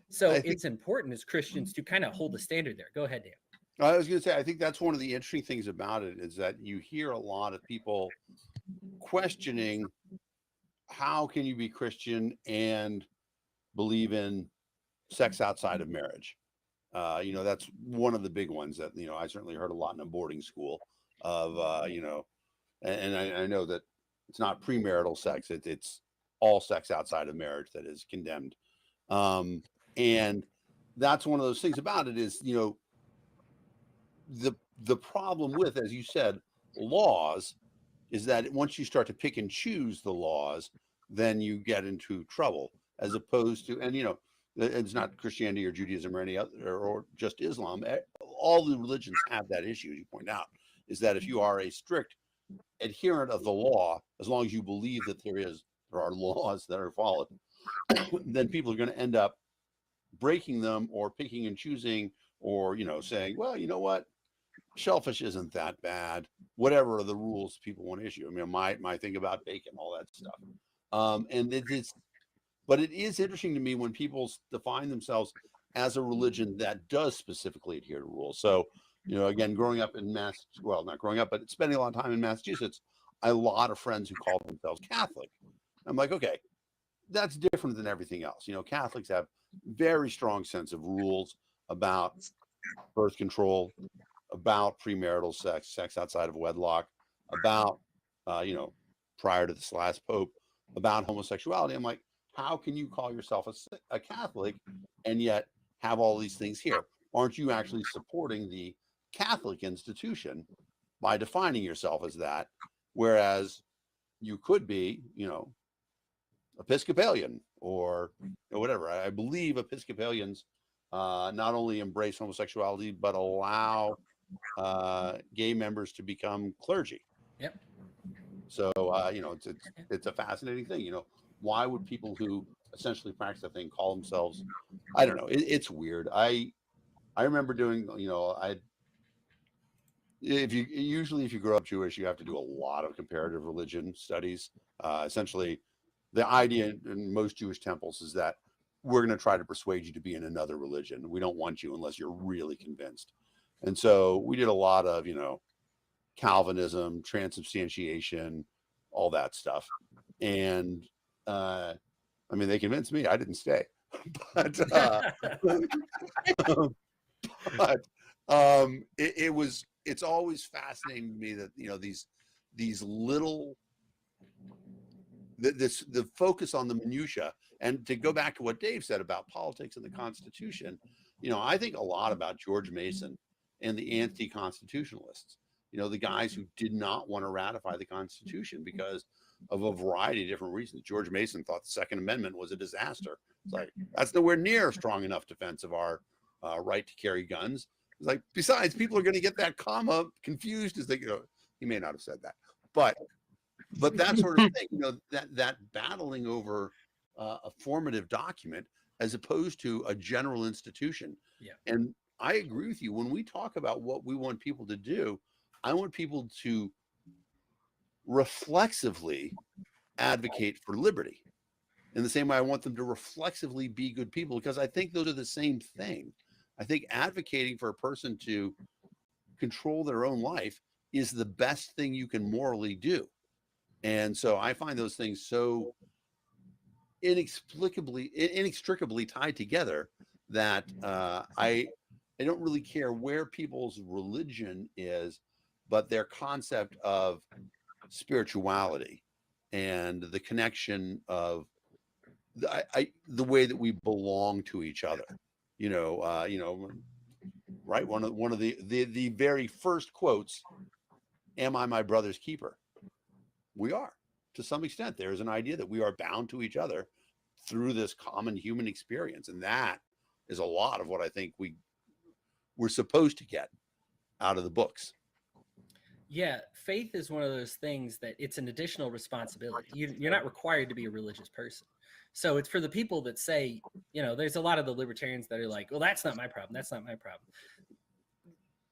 So it's important as Christians to kind of hold the standard there. Go ahead, Dan. I was going to say, I think that's one of the interesting things about it, is that you hear a lot of people questioning, how can you be Christian and believe in sex outside of marriage? That's one of the big ones that, I certainly heard a lot in a boarding school of, and I know that it's not premarital sex. It's all sex outside of marriage that is condemned. And that's one of those things about it is, the problem with, as you said, laws, is that once you start to pick and choose the laws, then you get into trouble, as opposed to, and it's not Christianity or Judaism or any other, or just Islam. All the religions have that issue, as you point out, is that if you are a strict adherent of the law, as long as you believe that there are laws that are followed, then people are going to end up breaking them, or picking and choosing, or saying, well, you know what, shellfish isn't that bad, whatever are the rules people want to issue. I mean, my thing about bacon, all that stuff. But it is interesting to me when people define themselves as a religion that does specifically adhere to rules. So, again, growing up in not growing up, but spending a lot of time in Massachusetts, I had a lot of friends who called themselves Catholic. I'm like, okay, that's different than everything else. Catholics have very strong sense of rules about birth control, about premarital sex outside of wedlock, about, prior to this last pope, about homosexuality. I'm like, how can you call yourself a Catholic and yet have all these things here? Aren't you actually supporting the Catholic institution by defining yourself as that? Whereas you could be, Episcopalian or whatever. I believe Episcopalians not only embrace homosexuality, but allow gay members to become clergy. Yep. So, it's a fascinating thing. Why would people who essentially practice a thing call themselves, I don't know. It's weird. I remember doing, if you grow up Jewish, you have to do a lot of comparative religion studies. Essentially, the idea in most Jewish temples is that we're going to try to persuade you to be in another religion. We don't want you unless you're really convinced. And so we did a lot of, Calvinism, transubstantiation, all that stuff. And they convinced me. I didn't stay. But it's always fascinating to me that these little, the focus on the minutia. And to go back to what Dave said about politics and the Constitution, I think a lot about George Mason and the anti-constitutionalists. You know, the guys who did not want to ratify the Constitution because of a variety of different reasons. George Mason thought the Second Amendment was a disaster. It's like, that's nowhere near a strong enough defense of our right to carry guns. It's like, besides, people are going to get that comma confused as they, you know, he may not have said that, but that sort of thing, you know, that battling over a formative document as opposed to a general institution. Yeah. And I agree with you. When we talk about what we want people to do, I want people to reflexively advocate for liberty in the same way I want them to reflexively be good people, because I think those are the same thing. I think advocating for a person to control their own life is the best thing you can morally do. And so I find those things so inextricably tied together that I don't really care where people's religion is, but their concept of spirituality and the connection of the way that we belong to each other. You know, right? One of the very first quotes, "Am I my brother's keeper?" We are, to some extent. There is an idea that we are bound to each other through this common human experience, and that is a lot of what I think we're supposed to get out of the books. Yeah, faith is one of those things that it's an additional responsibility. You're not required to be a religious person. So it's for the people that say, you know, there's a lot of the libertarians that are like, well, that's not my problem. That's not my problem.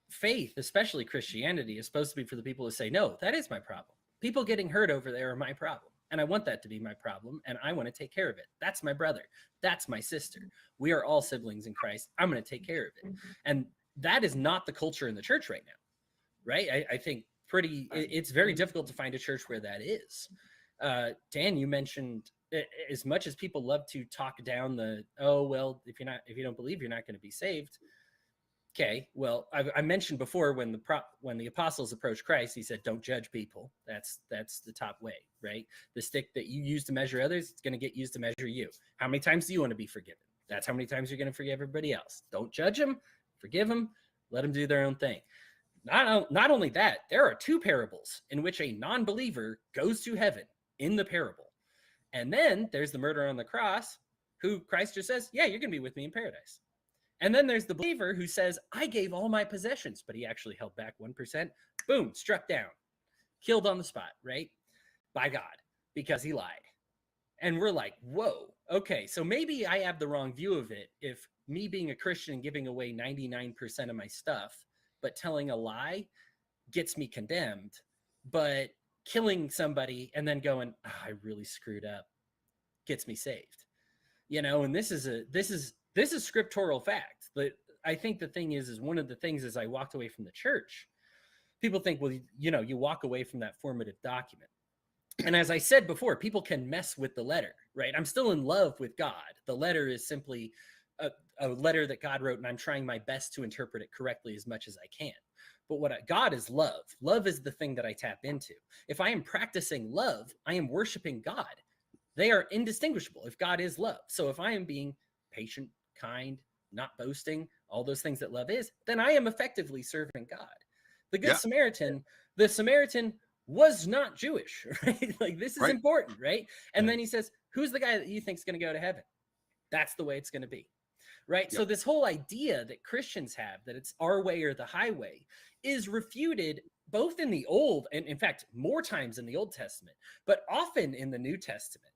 Faith, especially Christianity, is supposed to be for the people who say, no, that is my problem. People getting hurt over there are my problem. And I want that to be my problem. And I want to take care of it. That's my brother. That's my sister. We are all siblings in Christ. I'm going to take care of it. And that is not the culture in the church right now. Right? I think it's very difficult to find a church where that is. Dan, you mentioned, as much as people love to talk down if you don't believe, you're not going to be saved. Okay, well, I mentioned before when the apostles approached Christ, he said, "Don't judge people. That's the top way, right? The stick that you use to measure others, it's going to get used to measure you. How many times do you want to be forgiven? That's how many times you're going to forgive everybody else. Don't judge them, forgive them, let them do their own thing." Not only that, there are two parables in which a non-believer goes to heaven in the parable. And then there's the murderer on the cross, who Christ just says, yeah, you're going to be with me in paradise. And then there's the believer who says, I gave all my possessions, but he actually held back 1%. Boom, struck down, killed on the spot, right? By God, because he lied. And we're like, whoa, okay, so maybe I have the wrong view of it if me being a Christian giving away 99% of my stuff, but telling a lie gets me condemned, but killing somebody and then going, oh, I really screwed up, gets me saved. You know, and this is scriptural fact. But I think the thing is one of the things as I walked away from the church, people think, well, you know, you walk away from that formative document. And as I said before, people can mess with the letter, right? I'm still in love with God. The letter is simply a letter that God wrote, and I'm trying my best to interpret it correctly as much as I can. But God is love. Love is the thing that I tap into. If I am practicing love, I am worshiping God. They are indistinguishable if God is love. So if I am being patient, kind, not boasting, all those things that love is, then I am effectively serving God. The Good Samaritan, the Samaritan was not Jewish, right? Like, this is important, right? And then he says, who's the guy that you think is going to go to heaven? That's the way it's going to be. Right. Yep. So this whole idea that Christians have that it's our way or the highway is refuted both in the Old and, in fact, more times in the Old Testament, but often in the New Testament.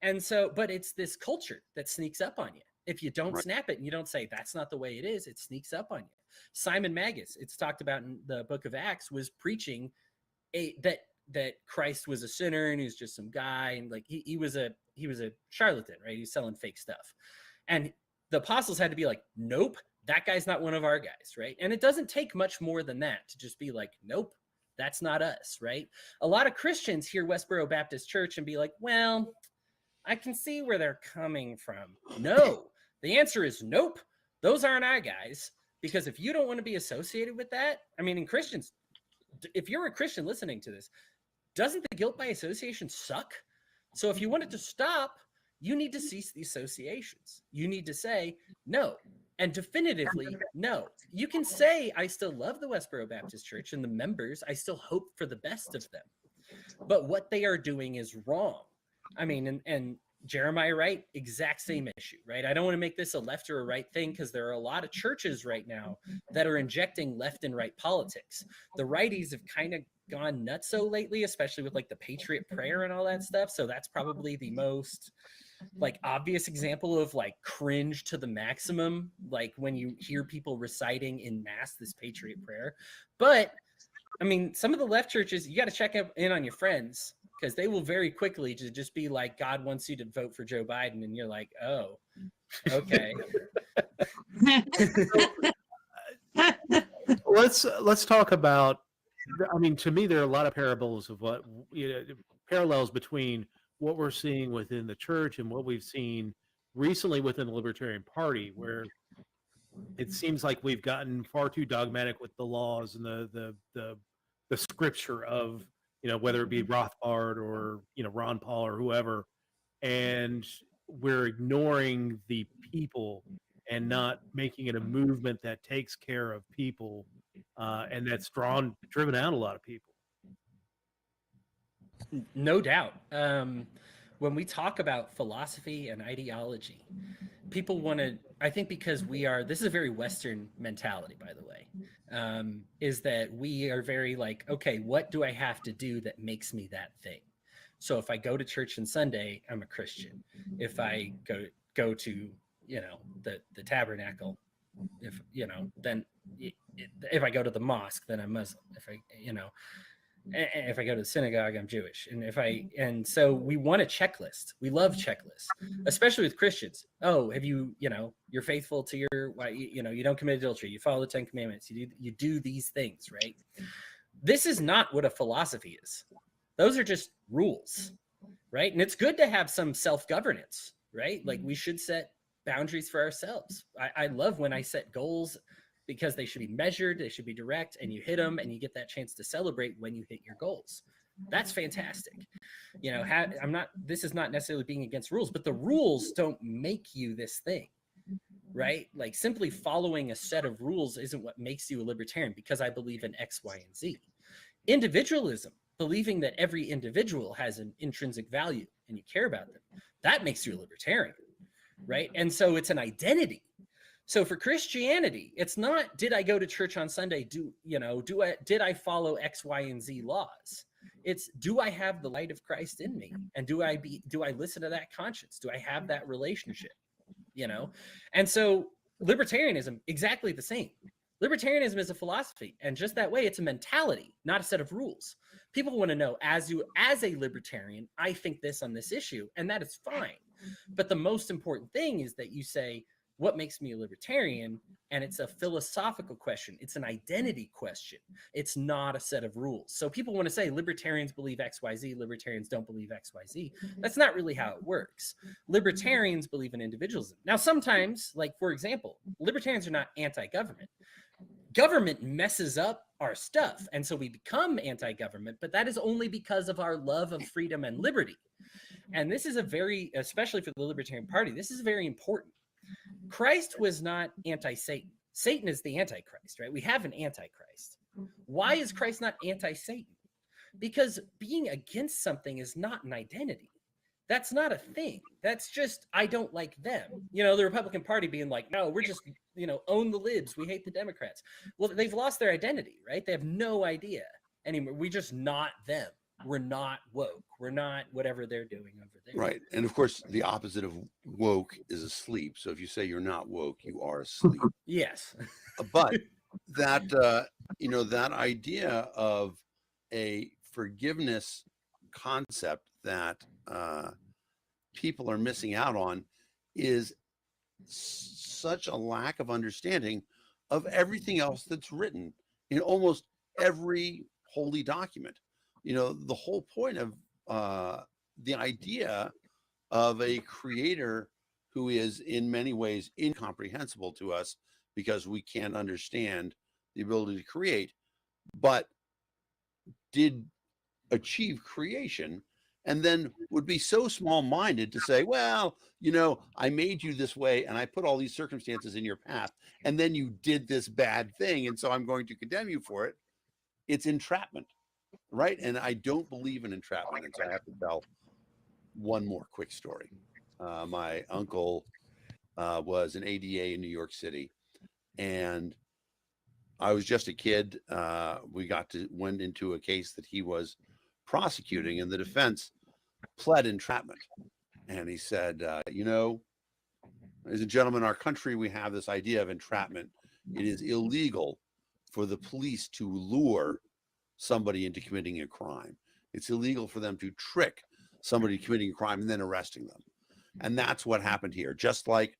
And so, but it's this culture that sneaks up on you. If you don't snap it and you don't say that's not the way it is, it sneaks up on you. Simon Magus, it's talked about in the book of Acts, was preaching that Christ was a sinner and he was just some guy, and like he was a charlatan, right? He's selling fake stuff. And the apostles had to be like, nope, that guy's not one of our guys, right? And it doesn't take much more than that to just be like, nope, that's not us, right? A lot of Christians hear Westboro Baptist Church and be like, well, I can see where they're coming from. No, the answer is nope, those aren't our guys. Because if you don't want to be associated with that, I mean, in Christians, if you're a Christian listening to this, doesn't the guilt by association suck? So if you want it to stop, you need to cease the associations. You need to say no. And definitively, no. You can say, I still love the Westboro Baptist Church and the members. I still hope for the best of them. But what they are doing is wrong. I mean, and Jeremiah Wright, exact same issue, right? I don't want to make this a left or a right thing because there are a lot of churches right now that are injecting left and right politics. The righties have kind of gone nutso lately, especially with like the Patriot Prayer and all that stuff. So that's probably the most like obvious example of like cringe to the maximum, like when you hear people reciting in mass this Patriot Prayer. But I mean, some of the left churches, you got to check in on your friends, because they will very quickly just be like, God wants you to vote for Joe Biden. And you're like, oh, okay. Let's talk about, I mean, to me, there are a lot of parallels between what we're seeing within the church and what we've seen recently within the Libertarian Party, where it seems like we've gotten far too dogmatic with the laws and the scripture of, whether it be Rothbard or, Ron Paul or whoever, and we're ignoring the people and not making it a movement that takes care of people, and that's driven out a lot of people. No doubt. When we talk about philosophy and ideology, people want to, I think because this is a very Western mentality, by the way, is that we are very like, okay, what do I have to do that makes me that thing? So if I go to church on Sunday, I'm a Christian. If I go to, the tabernacle, then if I go to the mosque, then I'm Muslim. If I go to the synagogue, I'm Jewish. And so we want a checklist. We love checklists, especially with Christians. Oh, have you're faithful to you don't commit adultery. You follow the 10 Commandments. You do these things, right? This is not what a philosophy is. Those are just rules, right? And it's good to have some self-governance, right? Like we should set boundaries for ourselves. I love when I set goals, because they should be measured, they should be direct, and you hit them and you get that chance to celebrate when you hit your goals. That's fantastic. This is not necessarily being against rules, but the rules don't make you this thing, right? Like simply following a set of rules isn't what makes you a libertarian, because I believe in X, Y, and Z. Individualism, believing that every individual has an intrinsic value and you care about them, that makes you a libertarian, right? And so it's an identity. So for Christianity, it's not, did I go to church on Sunday? Did I follow X, Y, and Z laws? It's, do I have the light of Christ in me? And do I listen to that conscience? Do I have that relationship? And so libertarianism, exactly the same. Libertarianism is a philosophy, and just that way, it's a mentality, not a set of rules. People want to know, as a libertarian, I think this on this issue, and that is fine. But the most important thing is that you say, what makes me a libertarian? And it's a philosophical question. It's an identity question. It's not a set of rules. So people want to say libertarians believe X, Y, Z, libertarians don't believe X, Y, Z. That's not really how it works. Libertarians believe in individualism. Now, sometimes, like for example, libertarians are not anti-government. Government messes up our stuff, and so we become anti-government, but that is only because of our love of freedom and liberty. And this is especially for the Libertarian Party, this is very important. Christ was not anti-Satan. Satan is the antichrist, right? We have an antichrist. Why is Christ not anti-Satan? Because being against something is not an identity. That's not a thing. That's just, I don't like them. The Republican Party being like, no, we're just, own the libs. We hate the Democrats. Well, they've lost their identity, right? They have no idea anymore. We're just not them. We're not woke. We're not whatever they're doing over there. Right. And of course, the opposite of woke is asleep. So if you say you're not woke, you are asleep. Yes. But that, that idea of a forgiveness concept that people are missing out on is such a lack of understanding of everything else that's written in almost every holy document. The whole point of the idea of a creator who is in many ways incomprehensible to us because we can't understand the ability to create, but did achieve creation and then would be so small-minded to say, well, I made you this way and I put all these circumstances in your path, and then you did this bad thing, and so I'm going to condemn you for it. It's entrapment, right? And I don't believe in entrapment. And so I have to tell one more quick story. My uncle was an ADA in New York City, and I was just a kid. We went into a case that he was prosecuting, and the defense pled entrapment. And he said, ladies and gentlemen, in our country, we have this idea of entrapment. It is illegal for the police to lure somebody into committing a crime. It's illegal for them to trick somebody committing a crime and then arresting them. And that's what happened here. Just like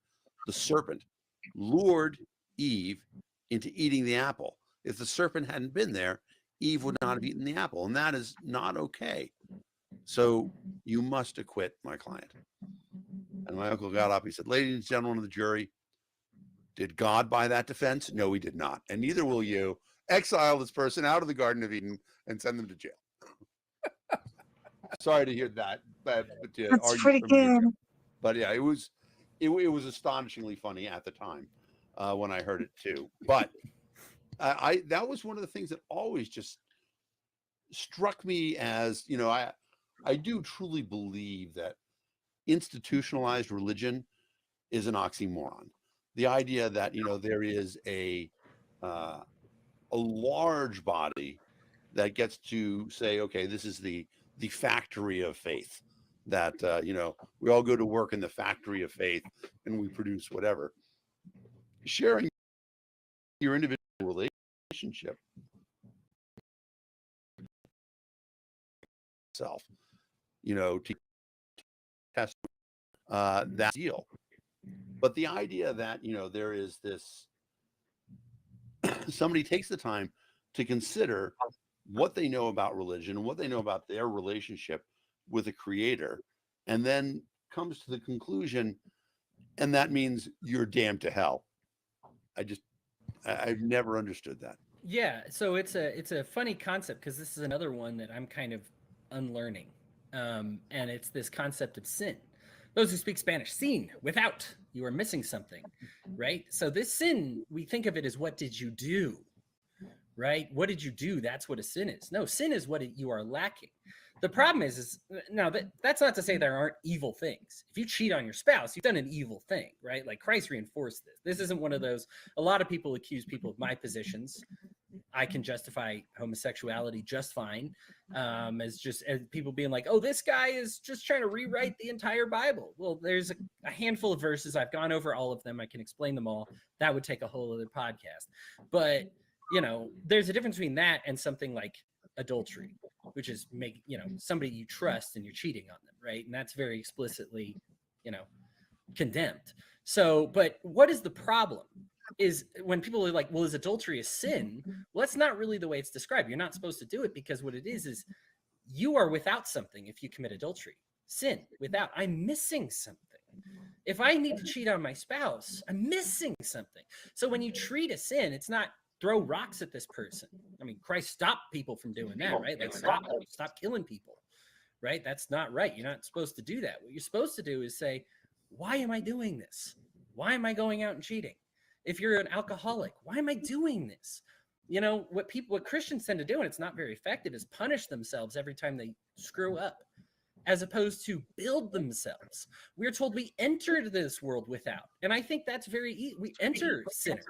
the serpent lured Eve into eating the apple. If the serpent hadn't been there, Eve would not have eaten the apple. And that is not okay. So you must acquit my client. And my uncle got up. He said, ladies and gentlemen of the jury, did God buy that defense? No, he did not. And neither will you. Exile this person out of the Garden of Eden and send them to jail. Sorry to hear that. But That's pretty good. But yeah, it was astonishingly funny at the time when I heard it too. But that was one of the things that always just struck me as, I do truly believe that institutionalized religion is an oxymoron. The idea that, there is a large body that gets to say, okay, this is the factory of faith, that, we all go to work in the factory of faith and we produce whatever. Sharing your individual relationship self, to test that deal. But the idea that, there is this, somebody takes the time to consider what they know about religion and what they know about their relationship with a creator, and then comes to the conclusion, and that means you're damned to hell. I've never understood that. Yeah, so it's a funny concept, because this is another one that I'm kind of unlearning, and it's this concept of sin. Those who speak Spanish, sin, without, you are missing something, right? So this sin, we think of it as, what did you do, right? What did you do? That's what a sin is. No, sin is what you are lacking. The problem is now that's not to say there aren't evil things. If you cheat on your spouse, you've done an evil thing, right? Like, Christ reinforced this. This isn't one of those, a lot of people accuse people of my positions. I can justify homosexuality just fine, as people being like, oh, this guy is just trying to rewrite the entire Bible. Well, there's a handful of verses. I've gone over all of them. I can explain them all. That would take a whole other podcast. But, there's a difference between that and something like adultery, which is somebody you trust and you're cheating on them, right? And that's very explicitly, condemned. So, but what is the problem? Is when people are like, well, is adultery a sin? Well, that's not really the way it's described. You're not supposed to do it, because what it is you are without something if you commit adultery. Sin, without, I'm missing something. If I need to cheat on my spouse, I'm missing something. So when you treat a sin, it's not throw rocks at this person. I mean, Christ stopped people from doing that, right? Like, stop killing people, right? That's not right. You're not supposed to do that. What you're supposed to do is say, why am I doing this? Why am I going out and cheating? If you're an alcoholic, why am I doing this? What Christians tend to do, and it's not very effective, is punish themselves every time they screw up, as opposed to build themselves. We're told we entered this world without. And I think that's very easy. We enter sinners.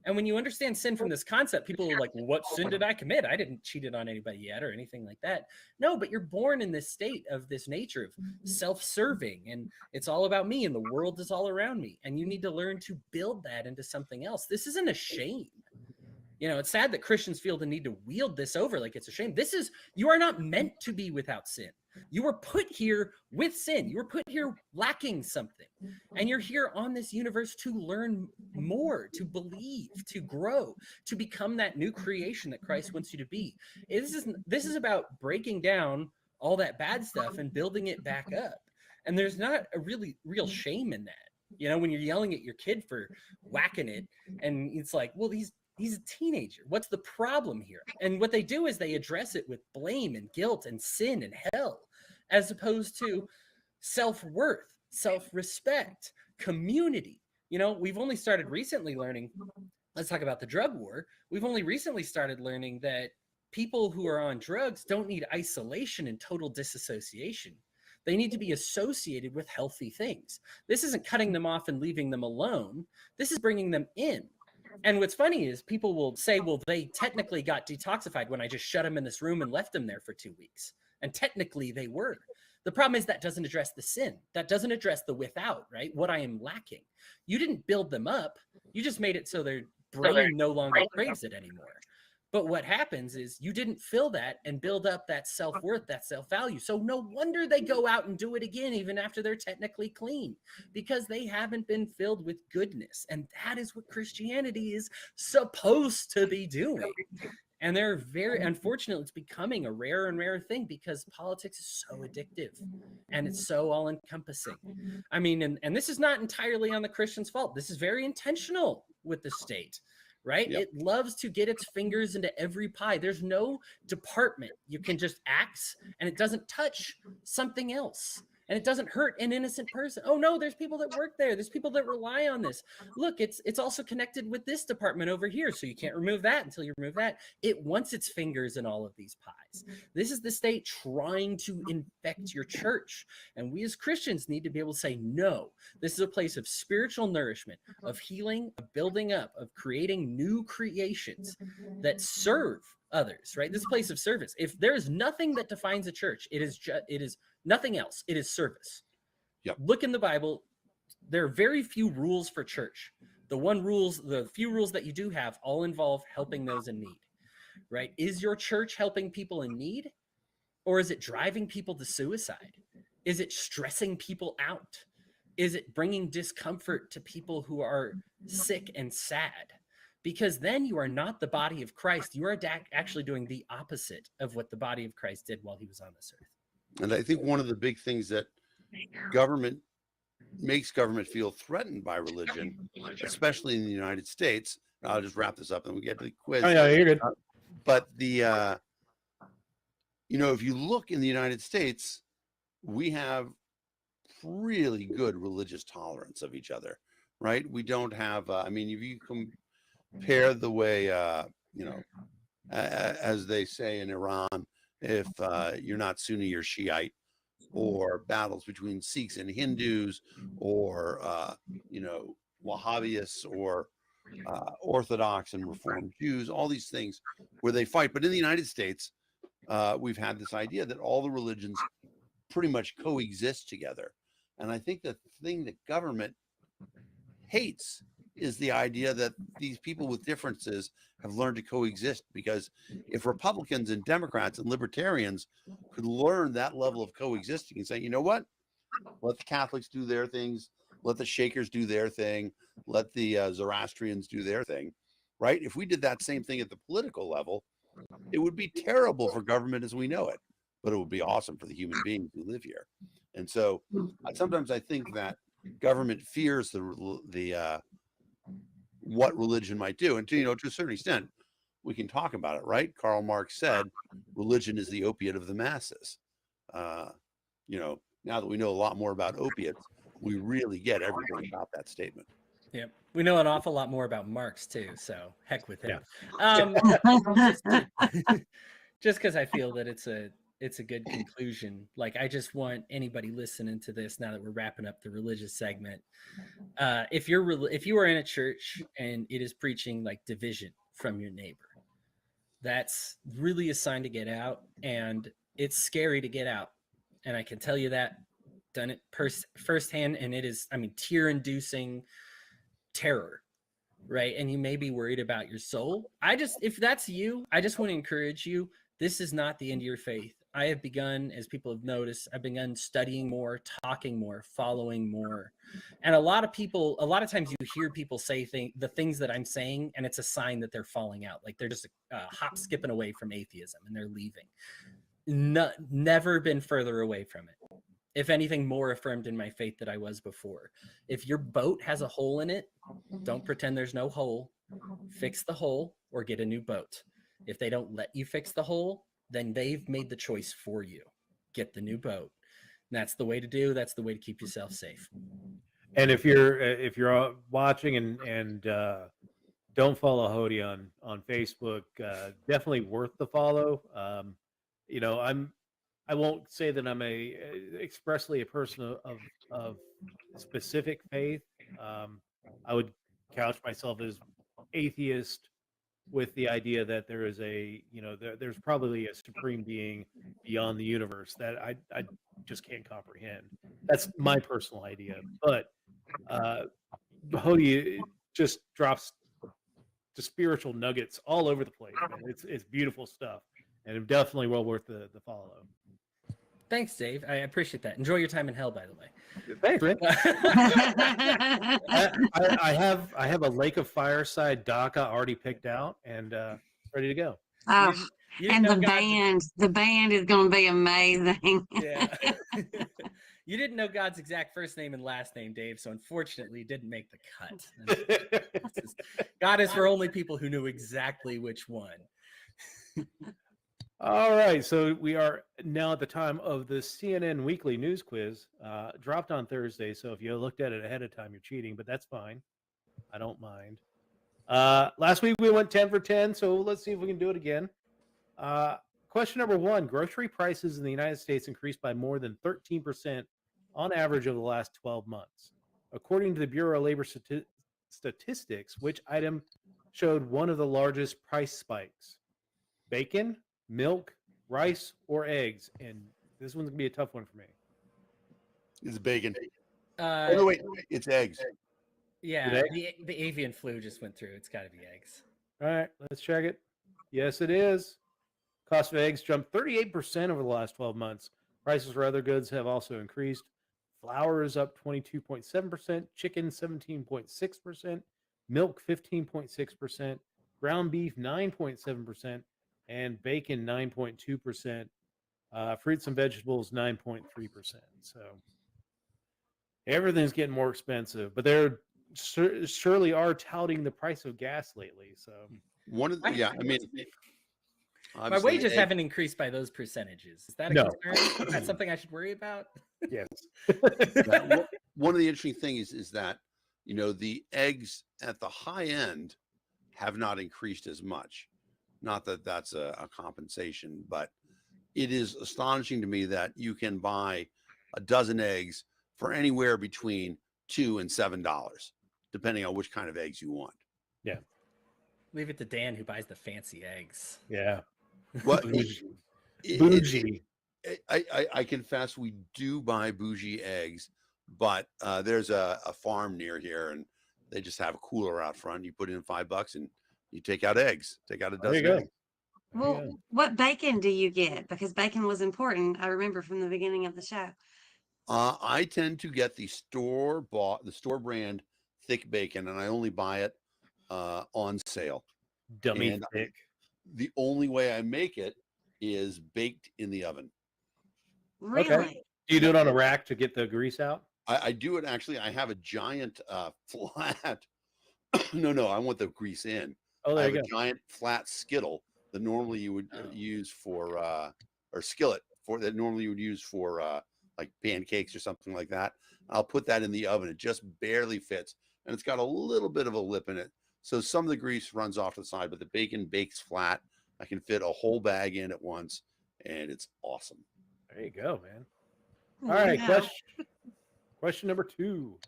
And when you understand sin from this concept, people are like, well, what sin did I commit? I didn't cheat on anybody yet or anything like that. No, but you're born in this state of this nature of self-serving, and it's all about me, and the world is all around me. And you need to learn to build that into something else. This isn't a shame. It's sad that Christians feel the need to wield this over like it's a shame. You are not meant to be without sin. You were put here with sin. You were put here lacking something. And you're here on this universe to learn more, to believe, to grow, to become that new creation that Christ wants you to be. This is about breaking down all that bad stuff and building it back up. And there's not a real shame in that. When you're yelling at your kid for whacking it, and it's like, well, he's a teenager. What's the problem here? And what they do is they address it with blame and guilt and sin and hell. as opposed to self-worth, self-respect, community. We've only started recently learning, let's talk about the drug war. We've only recently started learning that people who are on drugs don't need isolation and total disassociation. They need to be associated with healthy things. This isn't cutting them off and leaving them alone. This is bringing them in. And what's funny is people will say, well, they technically got detoxified when I just shut them in this room and left them there for 2 weeks. And technically they were. The problem is that doesn't address the sin. That doesn't address the without, right? What I am lacking. You didn't build them up. You just made it so their brain no longer craves it anymore. But what happens is you didn't fill that and build up that self-worth, that self-value. So no wonder they go out and do it again, even after they're technically clean, because they haven't been filled with goodness. And that is what Christianity is supposed to be doing. And they're very, unfortunately, it's becoming a rarer and rarer thing because politics is so addictive and it's so all encompassing. I mean, and this is not entirely on the Christian's fault. This is very intentional with the state, right? Yep. It loves to get its fingers into every pie. There's no department you can just axe and it doesn't touch something else. And it doesn't hurt an innocent person. Oh no, there's people that work there. There's people that rely on this. Look, it's also connected with this department over here. So you can't remove that until you remove that. It wants its fingers in all of these pies. This is the state trying to infect your church. And we as Christians need to be able to say, no, this is a place of spiritual nourishment, of healing, of building up, of creating new creations that serve others, right? This is a place of service. If there is nothing that defines a church, it is nothing else. It is service. Yep. Look in the Bible. There are very few rules for church. The few rules that you do have all involve helping those in need, right? Is your church helping people in need, or is it driving people to suicide? Is it stressing people out? Is it bringing discomfort to people who are sick and sad? Because then you are not the body of Christ. You are actually doing the opposite of what the body of Christ did while he was on this earth. And I think one of the big things that government makes government feel threatened by religion, especially in the United States. I'll just wrap this up and we get to the quiz. Oh yeah, you're good. But if you look in the United States, we have really good religious tolerance of each other, right? We don't have, if you compare the way, as they say in Iran, if you're not Sunni, you're Shiite, or battles between Sikhs and Hindus, or Wahhabis, or Orthodox and Reformed Jews, all these things where they fight. But in the United States, we've had this idea that all the religions pretty much coexist together. And I think the thing that government hates is the idea that these people with differences have learned to coexist, because if Republicans and Democrats and libertarians could learn that level of coexisting and say, you know what, let the Catholics do their things, let the Shakers do their thing, let the Zoroastrians do their thing, right? If we did that same thing at the political level, it would be terrible for government as we know it, but it would be awesome for the human beings who live here. And so sometimes I think that government fears the what religion might do. And to a certain extent, we can talk about it, right? Karl Marx said, religion is the opiate of the masses. Now that we know a lot more about opiates, we really get everything about that statement. Yeah, we know an awful lot more about Marx too, so heck with him. Just because I feel that it's a good conclusion. Like, I just want anybody listening to this, now that we're wrapping up the religious segment, if you are in a church and it is preaching like division from your neighbor, that's really a sign to get out, and it's scary to get out. And I can tell you that, done it firsthand, and it is, tear-inducing terror, right? And you may be worried about your soul. If that's you, I just want to encourage you, this is not the end of your faith. I have begun, as people have noticed, I've begun studying more, talking more, following more. And a lot of times you hear people say the things that I'm saying, and it's a sign that they're falling out. Like they're just hop skipping away from atheism and they're leaving. Never been further away from it. If anything, more affirmed in my faith that I was before. If your boat has a hole in it, don't pretend there's no hole. Fix the hole or get a new boat. If they don't let you fix the hole, then they've made the choice for you. Get the new boat. That's the way to do. That's the way to keep yourself safe. And if you're watching and don't follow Hodey on Facebook, definitely worth the follow. I won't say that I'm expressly a person of specific faith. I would couch myself as atheist with the idea that there is there's probably a supreme being beyond the universe that I just can't comprehend. That's my personal idea, but Hodey just drops the spiritual nuggets all over the place, man. It's beautiful stuff, and definitely well worth the follow. Thanks, Dave. I appreciate that. Enjoy your time in hell, by the way. Thanks, man. I have a Lake of Fireside DACA already picked out and ready to go. Oh, You didn't and know the band is going to be amazing. Yeah. You didn't know God's exact first name and last name, Dave, so unfortunately, you didn't make the cut. God is for only people who knew exactly which one. All right, so we are now at the time of the CNN Weekly News Quiz, dropped on Thursday. So if you looked at it ahead of time, you're cheating, but that's fine. I don't mind. Last week we went 10 for 10, so let's see if we can do it again. Question number 1: grocery prices in the United States increased by more than 13% on average over the last 12 months. According to the Bureau of Labor Statistics, which item showed one of the largest price spikes? Bacon, milk, rice, or eggs? And this one's gonna be a tough one for me. It's bacon. Oh, no, wait, it's eggs. Yeah, the avian flu just went through. It's got to be eggs. All right, let's check it. Yes, it is. Cost of eggs jumped 38% over the last 12 months. Prices for other goods have also increased. Flour is up 22.7%, chicken 17.6%, milk 15.6%, ground beef 9.7%, and bacon 9.2%. Fruits and vegetables 9.3%. So everything's getting more expensive, but they're surely are touting the price of gas lately. So my wages haven't increased by those percentages. Is that a concern? Is that something I should worry about? Yes. One of the interesting things is that, the eggs at the high end have not increased as much. Not that that's a compensation, but it is astonishing to me that you can buy a dozen eggs for anywhere between $2 and $7, depending on which kind of eggs you want. Yeah. Leave it to Dan, who buys the fancy eggs. Yeah. What bougie? I confess we do buy bougie eggs, but there's a farm near here, and they just have a cooler out front. You put in $5 and you take out eggs. Take out a dozen eggs. Well, what bacon do you get? Because bacon was important. I remember from the beginning of the show. I tend to get the store brand thick bacon, and I only buy it on sale. Dummy thick. The only way I make it is baked in the oven. Really? Okay. Do you do it on a rack to get the grease out? I do it actually. I have a giant flat. No, I want the grease in. Oh, there I you have go. a giant flat skittle that normally you would use for or skillet that normally you would use for like pancakes or something like that. I'll put that in the oven. It just barely fits, and it's got a little bit of a lip in it. So some of the grease runs off to the side, but the bacon bakes flat. I can fit a whole bag in at once, and it's awesome. There you go, man. All right, Yeah. question number 2.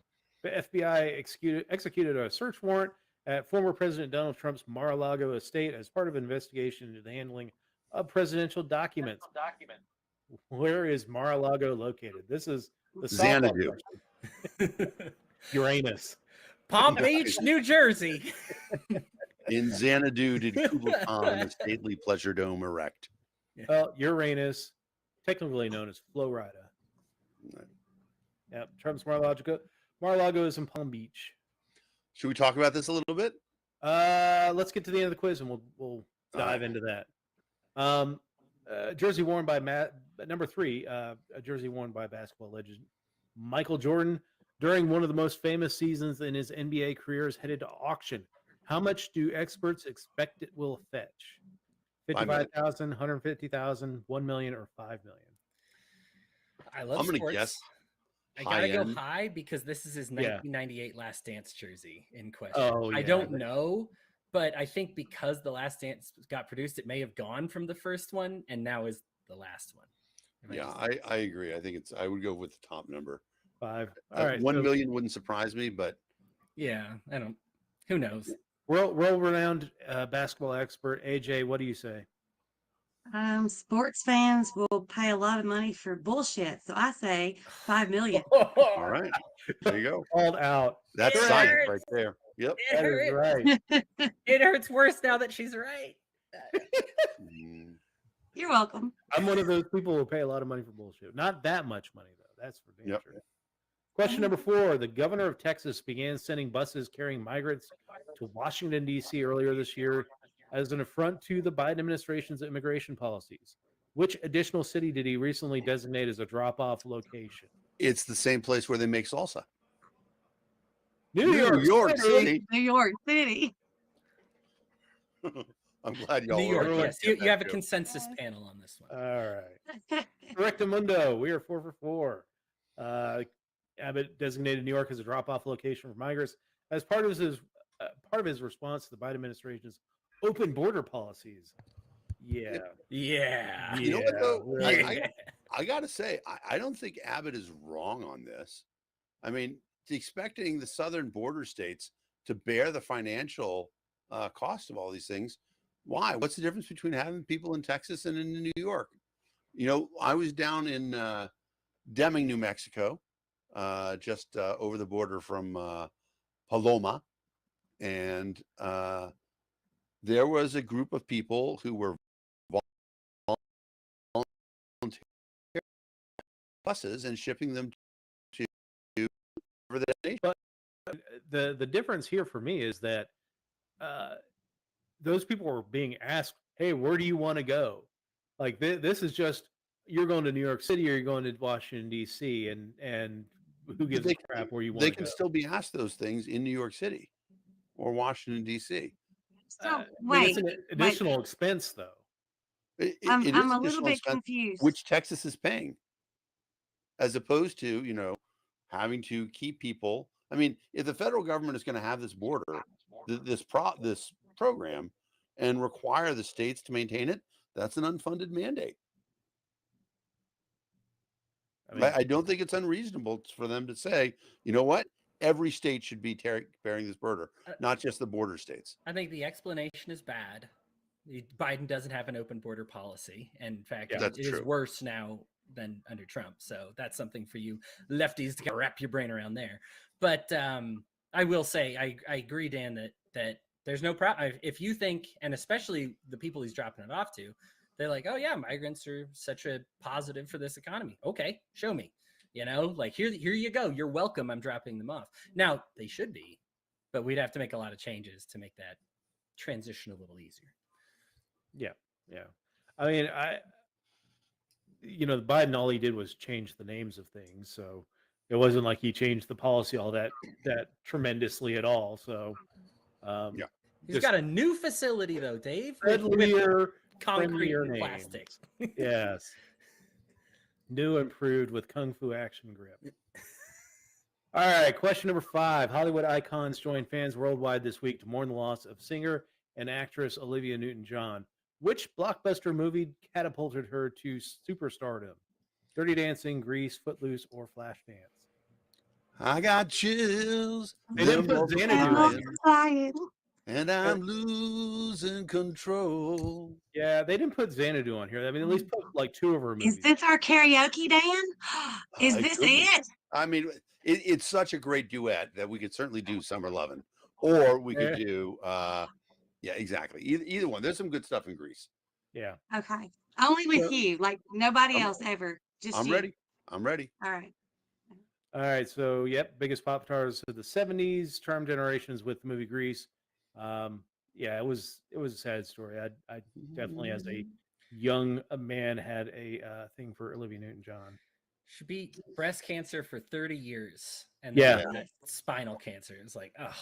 The FBI executed a search warrant at former President Donald Trump's Mar-a-Lago estate as part of an investigation into the handling of presidential documents. Where is Mar-a-Lago located? This is the Xanadu. Uranus. Palm Beach, New Jersey. In Xanadu did Kubla Khan the stately pleasure dome erect. Well, Uranus, technically known as Florida. Yeah, Trump's Mar-a-Lago. Mar-a-Lago is in Palm Beach. Should we talk about this a little bit? Let's get to the end of the quiz and we'll dive into that. Jersey worn by number 3, a jersey worn by basketball legend Michael Jordan during one of the most famous seasons in his NBA career is headed to auction. How much do experts expect it will fetch? 55,000, 150,000, 1 million, or 5 million? I love I'm gonna sports. guess I high gotta go end. high because this is his Yeah. 1998 Last Dance jersey in question. Oh, I yeah, don't know, but I think because the Last Dance got produced, it may have gone from the first one and now is the last one. Yeah, I agree. I think I would go with the top number. 5. All right. 1 so million wouldn't surprise me, but Yeah, I don't. Who knows? world-renowned basketball expert AJ, what do you say? Sports fans will pay a lot of money for bullshit, so I say 5 million. all right. There you go. Called out. That's It science hurts. right there. Yep. It That is hurts. right. It hurts worse now that she's right. Mm. You're welcome. I'm one of those people who pay a lot of money for bullshit. Not that much money, though. That's for damn Yep. sure. Question number 4. The governor of Texas began sending buses carrying migrants to Washington, D.C. earlier this year as an affront to the Biden administration's immigration policies. Which additional city did he recently designate as a drop-off location? It's the same place where they make salsa. New York City. New York City. I'm glad y'all New York, are yes. get You that have a joke. consensus panel on this one. All right. Correctamundo. We are 4 for 4. Abbott designated New York as a drop-off location for migrants as part of his response to the Biden administration's open border policies. Yeah. Yeah. You know what though? Right. I gotta say, I don't think Abbott is wrong on this. I mean, expecting the southern border states to bear the financial cost of all these things. Why? What's the difference between having people in Texas and in New York? You know, I was down in Deming, New Mexico, just over the border from Paloma, and there was a group of people who were volunteering buses and shipping them to the destination. But the difference here for me is that those people were being asked, "Hey, where do you want to go?" Like this is just you're going to New York City or you're going to Washington D.C. and who gives a crap where you want They to can go? still be asked those things in New York City or Washington D.C. So I mean, wait, it's an additional expense, though. It I'm is a little additional bit expense, confused. which Texas is paying, as opposed to, you know, having to keep people. I mean, if the federal government is going to have this border, this program, and require the states to maintain it, that's an unfunded mandate. I mean, I don't think it's unreasonable for them to say, you know what, every state should be bearing this border, not just the border states. I think the explanation is bad. Biden doesn't have an open border policy. And in fact, That's it is true. worse now than under Trump. So that's something for you lefties to wrap your brain around there. But I will say, I agree, Dan, that there's no problem. If you think, and especially the people he's dropping it off to, they're like, oh yeah, migrants are such a positive for this economy. Okay, show me. You know, like here you go. You're welcome. I'm dropping them off. Now they should be, but we'd have to make a lot of changes to make that transition a little easier. yeah. I mean, Biden, all he did was change the names of things, so it wasn't like he changed the policy all that tremendously at all. So, Yeah. He's got a new facility though, Dave, with friendlier, concrete friendlier and names. plastic. Yes, new, improved with kung fu action grip. All right, question number 5. Hollywood icons join fans worldwide this week to mourn the loss of singer and actress Olivia Newton-John. Which blockbuster movie catapulted her to superstardom? Dirty Dancing, Grease, Footloose, or Flashdance? I got chills. They didn't put them Xanadu multiplying, in. and I'm losing control. Yeah, they didn't put Xanadu on here. I mean, at least put like 2 of her movies. Is this our karaoke, Dan? Is It this could be. it? I mean, it's such a great duet that we could certainly do Summer Lovin', or we could do, yeah, exactly. Either one. There's some good stuff in Greece. Yeah. Okay. Only with So- you, like nobody I'm- else ever. Just I'm you. ready. I'm ready. All right. All right, so biggest pop stars of the 70s, charm generations with the movie Grease. Yeah, it was a sad story. I definitely, as a young man, had a thing for Olivia Newton-John. She beat breast cancer for 30 years, and Yeah. then got spinal cancer. It's like, oh,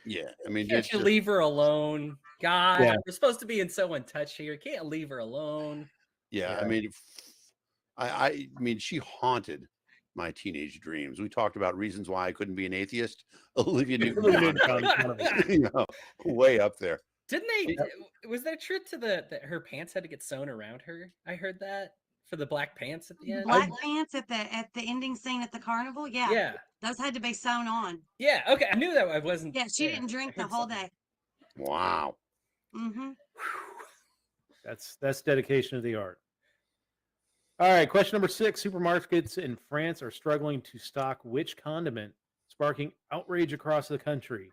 Yeah. I mean, can't it's you just, leave her alone? God, Yeah. we're supposed to be in so in touch here. Can't leave her alone. yeah. I Yeah. mean, I mean, she haunted my teenage dreams. We talked about reasons why I couldn't be an atheist. Olivia Newton-John, you know, way up there. Didn't they? Was there truth to that her pants had to get sewn around her? I heard that for the black pants at the end. Black pants at the ending scene at the carnival. Yeah. Yeah. Those had to be sewn on. Yeah. Okay. I knew that I wasn't. Yeah. She didn't drink the whole day. Wow. Mm-hmm. That's dedication to the art. All right, question number 6. Supermarkets in France are struggling to stock which condiment, sparking outrage across the country?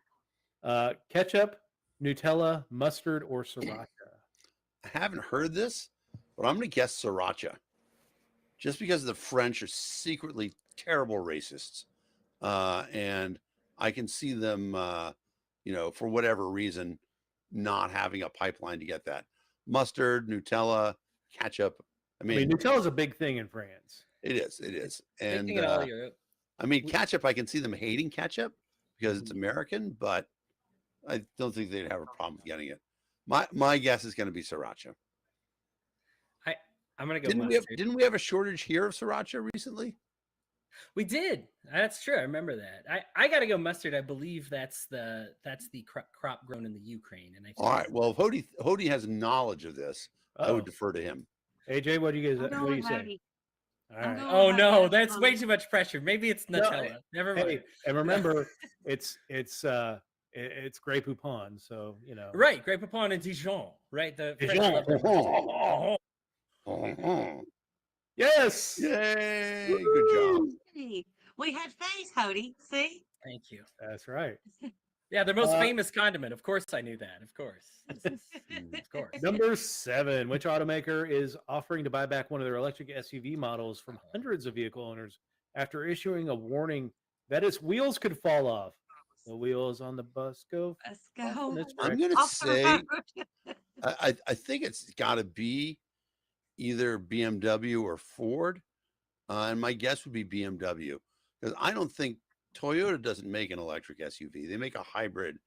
Ketchup, Nutella, mustard, or sriracha? I haven't heard this, but I'm going to guess sriracha. Just because the French are secretly terrible racists. And I can see them, you know, for whatever reason, not having a pipeline to get that. Mustard, Nutella, ketchup. I mean, Nutella's a big thing in France. It is. It is. Big And thing in all Europe. I mean, ketchup, I can see them hating ketchup because it's American, but I don't think they'd have a problem with getting it. My guess is going to be sriracha. I'm going to go Didn't we have a shortage here of sriracha recently? We did. That's true. I remember that. I got to go mustard. I believe that's the crop grown in the Ukraine. And all right. Well, if Hodey has knowledge of this, I would defer to him. AJ, what do you guys? What do you say? All right. Oh no, that's way too much pressure. Maybe it's Nutella. Never mind. Hey, and remember, it's Grey Poupon, so you know. Right, Grey Poupon and Dijon. Right, the Dijon. Yes. Yay! Good job. We had faith, Hodey. See? Thank you. That's right. Yeah, the most famous condiment. Of course, I knew that. Of course. Of course. Number 7. Which automaker is offering to buy back one of their electric SUV models from hundreds of vehicle owners after issuing a warning that its wheels could fall off? The wheels on the bus go. Let's go. I'm going to say, I think it's got to be either BMW or Ford. And my guess would be BMW, because I don't think Toyota doesn't make an electric SUV. They make a hybrid.